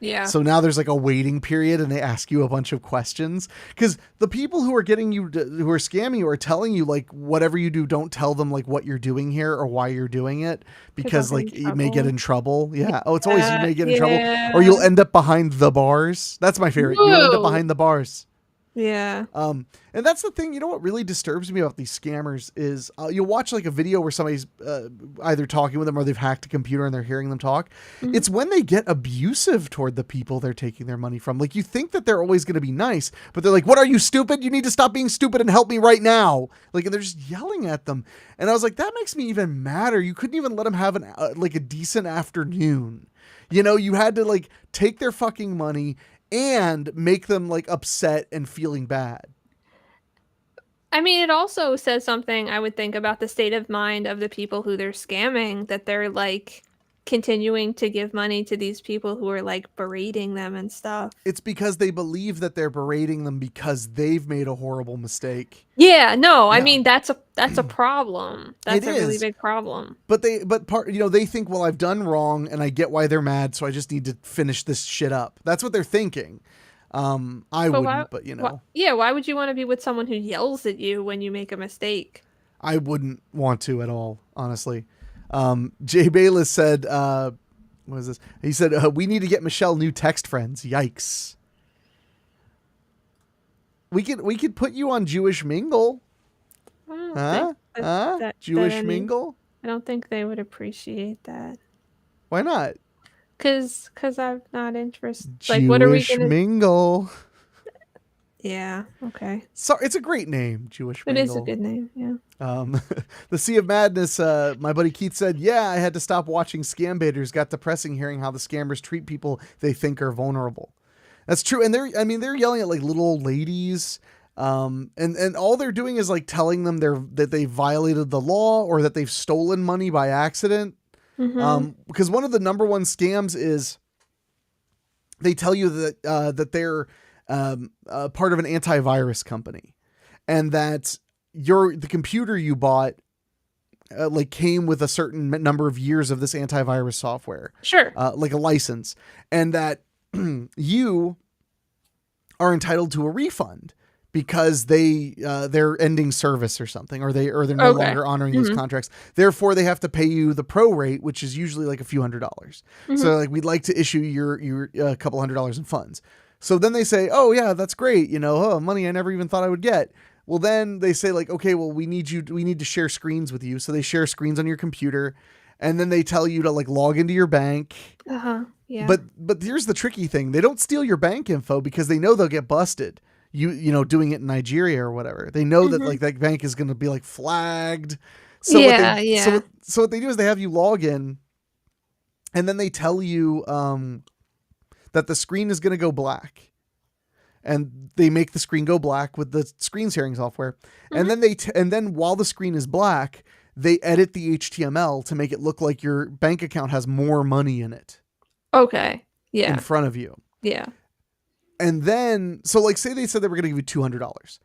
Yeah. So now there's like a waiting period, and they ask you a bunch of questions, because the people who are who are scamming you are telling you like, whatever you do, don't tell them like what you're doing here or why you're doing it, because like you may get in trouble. Yeah. Oh, it's always you may get in trouble, or you'll end up behind the bars. That's my favorite. You'll end up behind the bars. Yeah. And that's the thing, what really disturbs me about these scammers is you'll watch like a video where somebody's either talking with them or they've hacked a computer and they're hearing them talk. Mm-hmm. It's when they get abusive toward the people they're taking their money from. Like, you think that they're always going to be nice, but they're like, what are you, stupid? You need to stop being stupid and help me right now. Like, and they're just yelling at them. And I was like, that makes me even madder. You couldn't even let them have a decent afternoon. You had to like take their fucking money and make them like upset and feeling bad. I mean, it also says something, I would think, about the state of mind of the people who they're scamming, that they're like continuing to give money to these people who are like berating them and stuff. It's because they believe that they're berating them because they've made a horrible mistake. Yeah, no, I mean, that's a problem. That's It a really is. big problem. But they think, well, I've done wrong and I get why they're mad, so I just need to finish this shit up. That's what they're thinking. I wouldn't, but why would you want to be with someone who yells at you when you make a mistake? I wouldn't want to at all, honestly. Jay Bayless said, what is this? He said, we need to get Michelle new text friends. Yikes. We could put you on Jewish Mingle. Jewish Mingle? I don't think they would appreciate that. Why not? Cause I'm not interested. Like, what are we Jewish gonna? Mingle. Yeah. Okay. So it's a great name, Jewish It Mingle. is a good name. Yeah. The Sea of Madness, my buddy Keith said, yeah, I had to stop watching Scam Baiters. Got depressing hearing how the scammers treat people they think are vulnerable. That's true. And they're yelling at like little old ladies. And all they're doing is like telling them that they violated the law or that they've stolen money by accident. Because one of the number one scams is they tell you that they're part of an antivirus company, and that the computer you bought like came with a certain number of years of this antivirus software, Sure. like a license, and that you are entitled to a refund because they're ending service or something, or they're no Okay. longer honoring those contracts. Therefore, they have to pay you the pro rate, which is usually like a few $100s. So like, we'd like to issue your a couple $100 in funds. So then they say, oh yeah, that's great. Money I never even thought I would get. Well, then they say like, okay, well, we need to share screens with you. So they share screens on your computer, and then they tell you to like log into your bank. Yeah. But here's the tricky thing. They don't steal your bank info because they know they'll get busted. Doing it in Nigeria or whatever. They know that like that bank is going to be like flagged. So So what they do is they have you log in, and then they tell you that the screen is going to go black, and they make the screen go black with the screen sharing software. And then and then while the screen is black, they edit the HTML to make it look like your bank account has more money in it Okay. Yeah. in front of you. Yeah. And then, so like, say they said they were going to give you $200.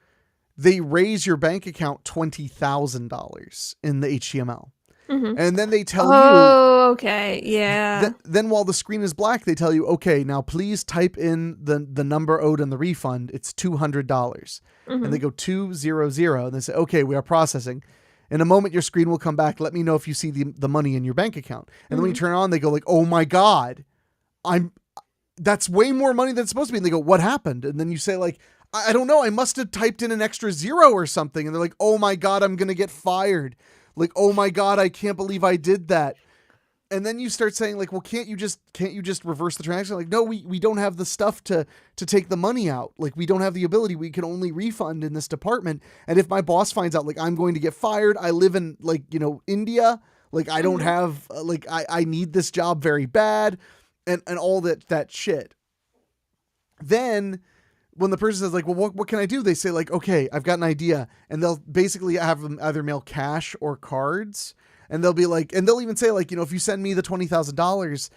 They raise your bank account $20,000 in the HTML. And then they tell you. Oh, okay. Yeah. Then while the screen is black, they tell you, okay, now please type in the number owed in the refund. It's $200. And they go 200. And they say, okay, we are processing. In a moment, your screen will come back. Let me know if you see the money in your bank account. And then when you turn it on, they go like, oh my God, that's way more money than it's supposed to be. And they go, what happened? And then you say like, I don't know. I must have typed in an extra 0 or something. And they're like, oh my God, I'm going to get fired. Like, oh my God, I can't believe I did that. And then you start saying like, well, can't you just reverse the transaction? Like, no, we don't have the stuff to take the money out. Like, we don't have the ability. We can only refund in this department. And if my boss finds out like I'm going to get fired, I live in like, India. Like, I don't have like, I need this job very bad. And all that shit. Then when the person says like, well, what can I do? They say like, okay, I've got an idea. And they'll basically have them either mail cash or cards. And they'll be like, and they'll even say like, if you send me the $20,000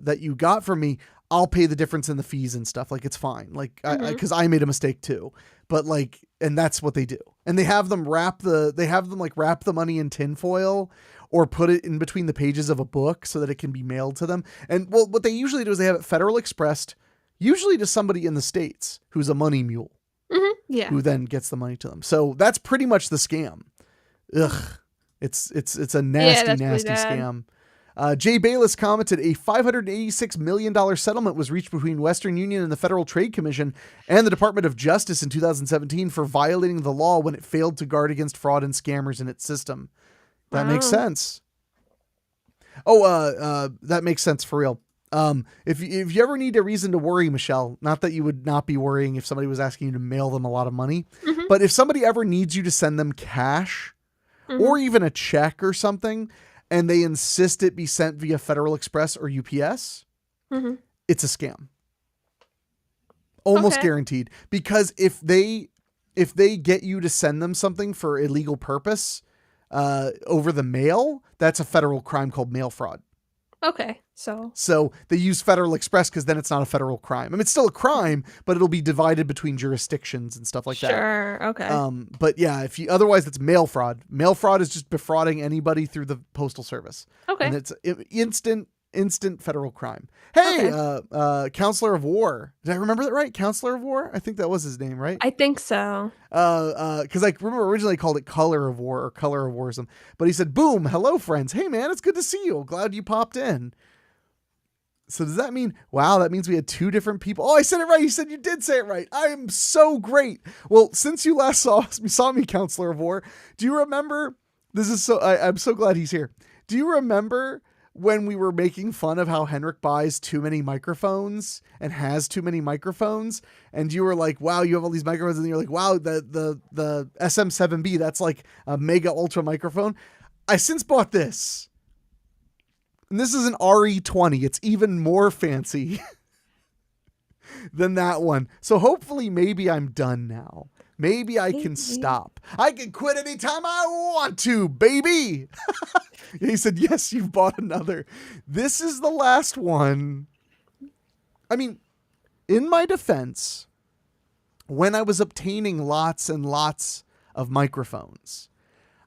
that you got from me, I'll pay the difference in the fees and stuff. Like, it's fine. Like, cause I made a mistake too. But like, and that's what they do. And they have them wrap the money in tinfoil or put it in between the pages of a book so that it can be mailed to them. And well, what they usually do is they have it Federal Expressed, usually to somebody in the States who's a money mule, Yeah. who then gets the money to them. So that's pretty much the scam. Ugh. It's a nasty, that's nasty really bad. scam. Jay Bayless commented a $586 million settlement was reached between Western Union and the Federal Trade Commission and the Department of Justice in 2017 for violating the law when it failed to guard against fraud and scammers in its system. That makes sense. Oh, that makes sense for real. If you ever need a reason to worry, Michelle, not that you would not be worrying if somebody was asking you to mail them a lot of money, but if somebody ever needs you to send them cash or even a check or something, and they insist it be sent via Federal Express or UPS, it's a scam. Almost guaranteed. Because if they get you to send them something for illegal purpose, over the mail, that's a federal crime called mail fraud. Okay. So they use Federal Express because then it's not a federal crime. I mean, it's still a crime, but it'll be divided between jurisdictions and stuff like that. Sure. Okay. But yeah, otherwise it's mail fraud. Mail fraud is just defrauding anybody through the postal service. Okay. And it's instant federal crime. Hey, Counselor of War. Did I remember that right? Counselor of War? I think that was his name, right? I think so. Because I remember originally called it Color of War or Color of Warism, but he said, boom, hello friends. Hey man, it's good to see you. Glad you popped in. So does that mean, wow, that means we had two different people. Oh, I said it right. You said you did say it right. I am so great. Well, since you last saw me, Counselor of War, do you remember, I'm so glad he's here. Do you remember when we were making fun of how Henrik buys too many microphones and has too many microphones, and you were like, wow, you have all these microphones, and you're like, wow, the SM7B, that's like a mega ultra microphone. I since bought this. And this is an RE20. It's even more fancy than that one. So hopefully maybe I'm done now. Maybe I can stop. I can quit anytime I want to, baby. He said, yes, you've bought another. This is the last one. I mean, in my defense, when I was obtaining lots and lots of microphones,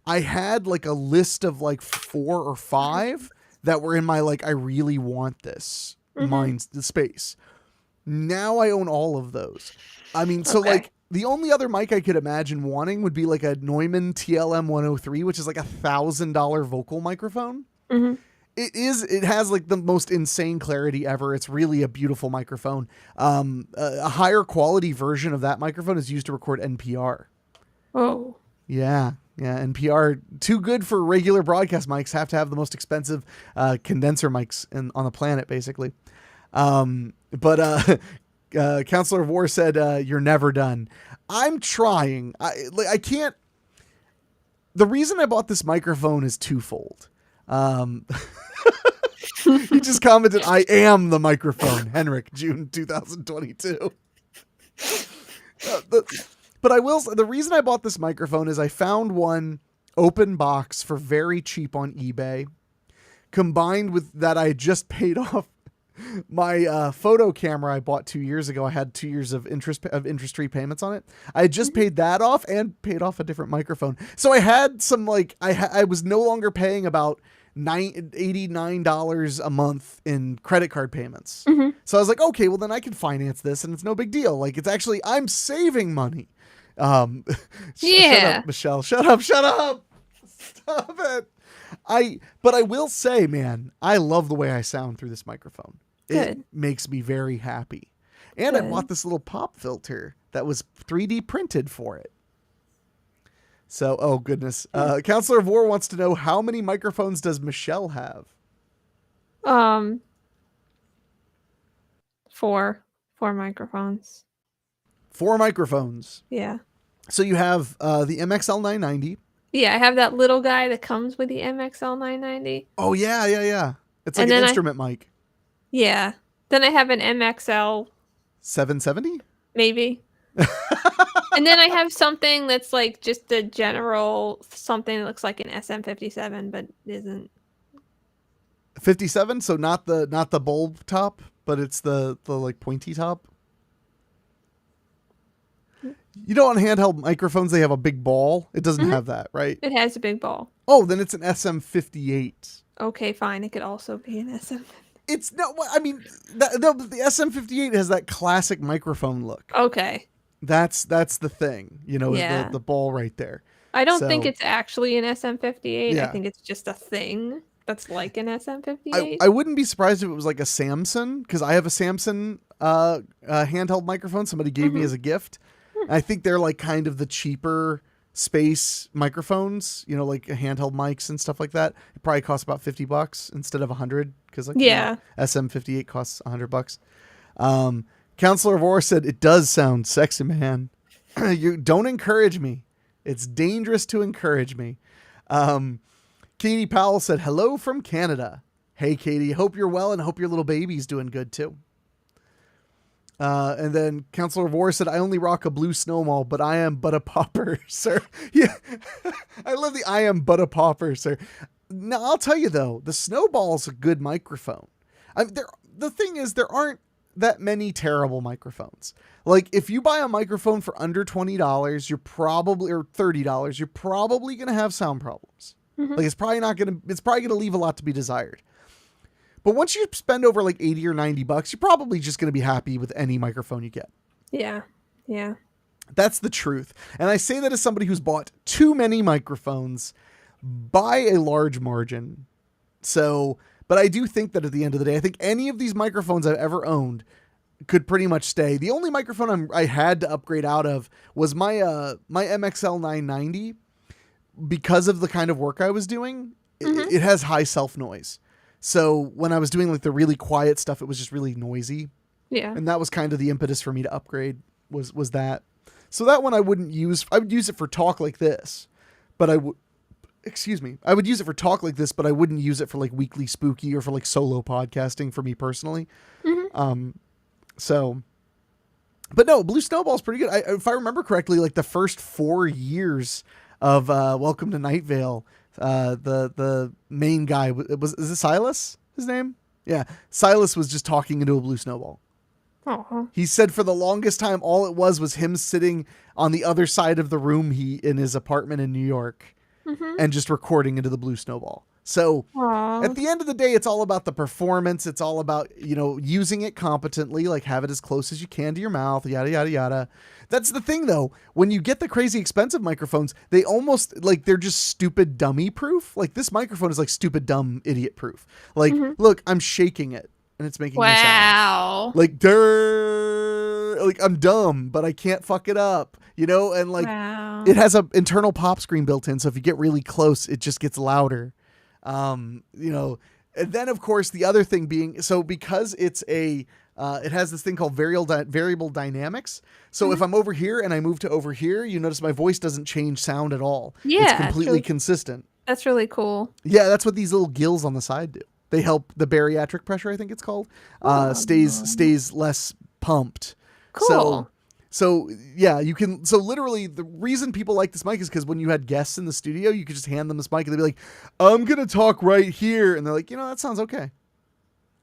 I had like a list of like 4 or 5 that were in my, like, I really want this mind space. Now I own all of those. I mean, so like the only other mic I could imagine wanting would be like a Neumann TLM 103, which is like $1,000 vocal microphone. It has like the most insane clarity ever. It's really a beautiful microphone. A higher quality version of that microphone is used to record NPR. Oh. Yeah. Yeah. NPR, too good for regular broadcast mics, have to have the most expensive condenser mics on the planet, basically. But Counselor of War said, you're never done. I'm trying. I can't. The reason I bought this microphone is twofold. He just commented, I am the microphone, Henrik, June 2022. But I will say, the reason I bought this microphone is I found one open box for very cheap on eBay, combined with that I had just paid off my photo camera I bought 2 years ago. I had 2 years of interest-free payments on it. I had just paid that off and paid off a different microphone. So I had some, like, I was no longer paying about $89 a month in credit card payments. So I was like, okay, well then I can finance this and it's no big deal. Like, it's actually, I'm saving money. Yeah. Shut up, Michelle. Shut up. Stop it. But I will say, man, I love the way I sound through this microphone. It Good. makes me very happy. And I Good. bought this little pop filter that was 3D printed for it. So, oh goodness. Counselor of War wants to know, how many microphones does Michelle have? 4 microphones. 4 microphones. Yeah. So you have the MXL 990. Yeah, I have that little guy that comes with the MXL 990. Oh yeah. It's like And an then instrument mic. Yeah. Then I have an MXL 770? maybe. And then I have something that's like just a general something that looks like an SM57 but isn't. 57, so not the bulb top, but it's the like pointy top. You know, on handheld microphones they have a big ball. It doesn't have that, right? It has a big ball. Oh, then it's an SM58. Okay, fine. It could also be an SM. It's no, I mean, the SM58 has that classic microphone look. Okay. That's the thing, you know, Yeah. the ball right there. I don't think So- it's actually an SM58. Yeah. I think it's just a thing that's like an SM58. I wouldn't be surprised if it was like a Samson, because I have a Samson handheld microphone somebody gave me as a gift. I think they're like kind of the cheaper space microphones, you know, like handheld mics and stuff like that. It probably costs about $50 instead of $100, because like Yeah. SM58 costs $100. Counselor of War said, it does sound sexy, man. You don't encourage me. It's dangerous to encourage me. Katie Powell said, hello from Canada. Hey, Katie, hope you're well and hope your little baby's doing good too. And then Counselor of War said, I only rock a blue snowball, but I am but a pauper, sir. Yeah, I love the I am but a pauper, sir. Now, I'll tell you, though, the snowball's a good microphone. The thing is, there aren't that many terrible microphones. Like, if you buy a microphone for under $20, you're probably, or $30, you're probably going to have sound problems. Like, it's probably going to leave a lot to be desired. But once you spend over like $80 or $90, you're probably just going to be happy with any microphone you get. Yeah. Yeah. That's the truth. And I say that as somebody who's bought too many microphones by a large margin. So, but I do think that at the end of the day, I think any of these microphones I've ever owned could pretty much stay. The only microphone I had to upgrade out of was my MXL 990, because of the kind of work I was doing. It has high self noise. So when I was doing like the really quiet stuff, it was just really noisy. Yeah. And that was kind of the impetus for me to upgrade was that. So that one I would use it for talk like this, but I would use it for talk like this, but I wouldn't use it for like weekly spooky or for like solo podcasting for me personally. But no, Blue Snowball's pretty good. If I remember correctly, like the first 4 years of Welcome to Night Vale, the main guy is it Silas? His name? Yeah, Silas was just talking into a Blue Snowball. Oh. He said for the longest time, all it was him sitting on the other side of the room in his apartment in New York, and just recording into the Blue Snowball. So at the end of the day, it's all about the performance. It's all about, using it competently, like have it as close as you can to your mouth, yada, yada, yada. That's the thing though. When you get the crazy expensive microphones, they almost like they're just stupid dummy proof. Like this microphone is like stupid dumb idiot proof. Like, look, I'm shaking it and it's making no sound. Wow. Like, like I'm dumb, but I can't fuck it up, and like it has an internal pop screen built in. So if you get really close, it just gets louder. And then of course the other thing being, so because it's it has this thing called variable dynamics. So if I'm over here and I move to over here, you notice my voice doesn't change sound at all. Yeah, it's completely consistent. That's really cool. Yeah. That's what these little gills on the side do. They help the bariatric pressure, I think it's called, stays less pumped. Cool. So yeah, you can. So literally, the reason people like this mic is because when you had guests in the studio, you could just hand them this mic and they'd be like, "I'm gonna talk right here," and they're like, "That sounds okay.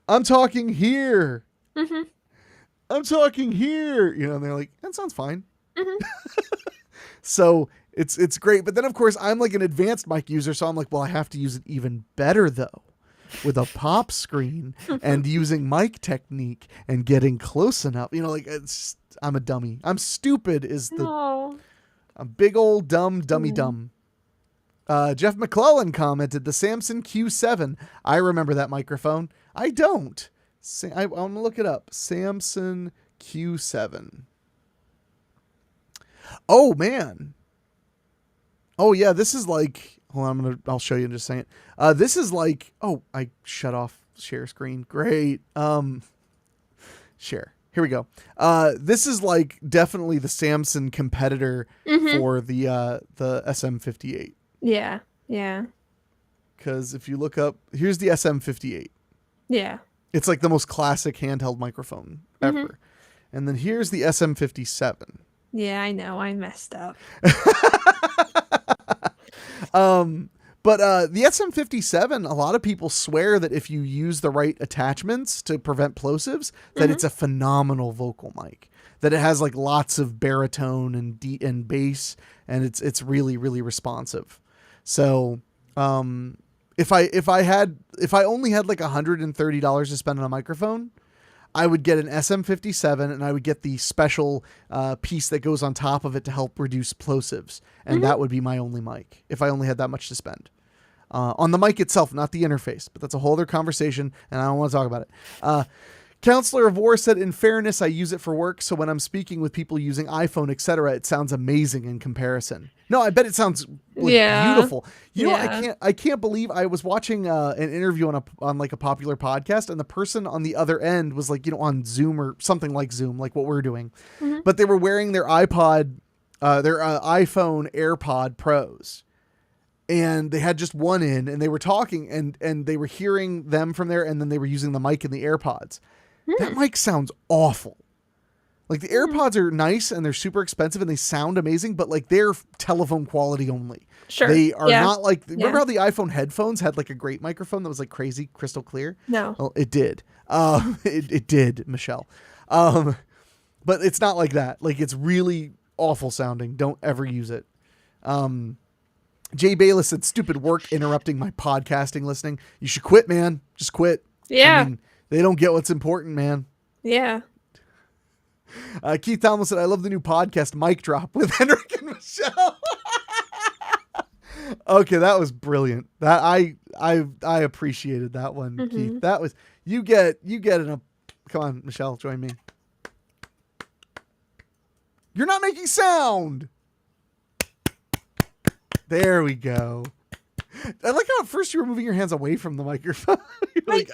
I'm talking here. I'm talking here." And they're like, "That sounds fine." So it's great. But then of course I'm like an advanced mic user, so I'm like, well, I have to use it even better though, with a pop screen and using mic technique and getting close enough. I'm a dummy. I'm stupid a big old dummy dumb. Jeff McClellan commented, the Samson Q7. I remember that microphone. I don't. I'm going to look it up. Samson Q7. Oh, man. Oh, yeah. This is like, hold on, I'll show you in just a second. This is like, I shut off share screen. Great. Share. Here we go. This is like definitely the Samson competitor for the SM58. Yeah. Yeah. Because if you look up, here's the SM58. Yeah. It's like the most classic handheld microphone ever. And then here's the SM57. Yeah, I know. I messed up. But the SM57, a lot of people swear that if you use the right attachments to prevent plosives, that it's a phenomenal vocal mic. That it has like lots of baritone and bass, and it's really, really responsive. So if I only had like $130 to spend on a microphone, I would get an SM57 and I would get the special piece that goes on top of it to help reduce plosives. And that would be my only mic if I only had that much to spend. On the mic itself, not the interface, but that's a whole other conversation and I don't want to talk about it. Counselor of War said, in fairness, I use it for work. So when I'm speaking with people using iPhone, etc., it sounds amazing in comparison. No, I bet it sounds beautiful. You know, I can't believe I was watching an interview on like a popular podcast, and the person on the other end was like, on Zoom or something like Zoom, like what we're doing, but they were wearing their iPhone AirPod Pros. And they had just one in, and they were talking, and they were hearing them from there, and then they were using the mic in the AirPods. That mic sounds awful. Like the AirPods are nice and they're super expensive and they sound amazing, but like they're telephone quality only. Sure. They are not like, remember how the iPhone headphones had like a great microphone that was like crazy crystal clear? No. Well, it did. It did, Michelle. But it's not like that. Like it's really awful sounding. Don't ever use it. Jay Bayless said, stupid work interrupting my podcasting listening. You should quit, man. Just quit. Yeah. I mean, they don't get what's important, man. Yeah. Keith Tomlin said, I love the new podcast, Mic Drop, with Henrik and Michelle. Okay, that was brilliant. That I appreciated that one, Keith. That was, you get come on, Michelle, join me. You're not making sound. There we go. I like how at first you were moving your hands away from the microphone. You're like,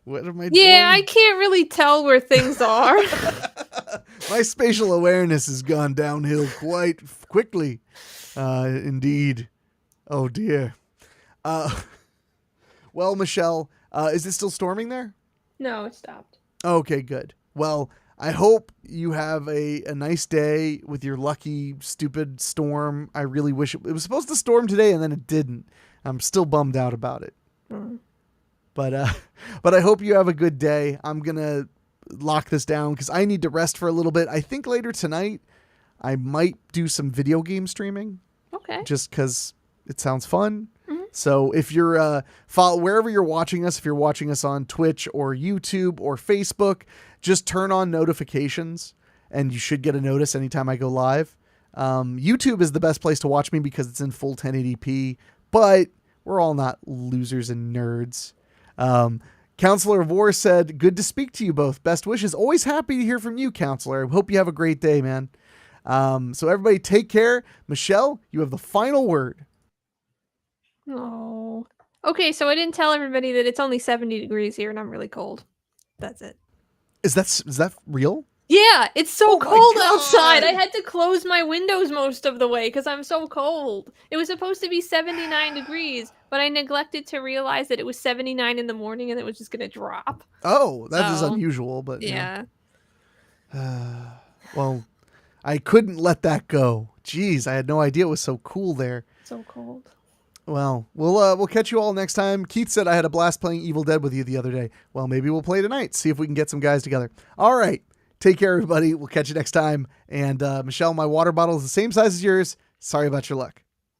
what am I doing? Yeah, I can't really tell where things are. My spatial awareness has gone downhill quite quickly. Indeed. Oh, dear. Well, Michelle, is it still storming there? No, it stopped. Okay, good. Well, I hope you have a nice day with your lucky, stupid storm. I really wish it was supposed to storm today, and then it didn't. I'm still bummed out about it. But I hope you have a good day. I'm going to lock this down because I need to rest for a little bit. I think later tonight I might do some video game streaming. Okay. Just because it sounds fun. So if you're follow wherever you're watching us, if you're watching us on Twitch or YouTube or Facebook, just turn on notifications and you should get a notice anytime I go live. YouTube is the best place to watch me because it's in full 1080p, but we're all not losers and nerds. Counselor of War said, good to speak to you both. Best wishes. Always happy to hear from you, Counselor. Hope you have a great day, man. So everybody take care. Michelle, you have the final word. Oh. Okay, so I didn't tell everybody that it's only 70 degrees here and I'm really cold. That's it. Is that real? Yeah, it's so Oh my cold God. outside. I had to close my windows most of the way because I'm so cold. It was supposed to be 79 degrees, but I neglected to realize that it was 79 in the morning and it was just going to drop. Oh, that is So, unusual, but Yeah. well, I couldn't let that go. Jeez, I had no idea it was so cool there. So cold. Well, we'll catch you all next time. Keith said I had a blast playing Evil Dead with you the other day. Well, maybe we'll play tonight. See if we can get some guys together. All right. Take care, everybody. We'll catch you next time. And Michelle, my water bottle is the same size as yours. Sorry about your luck.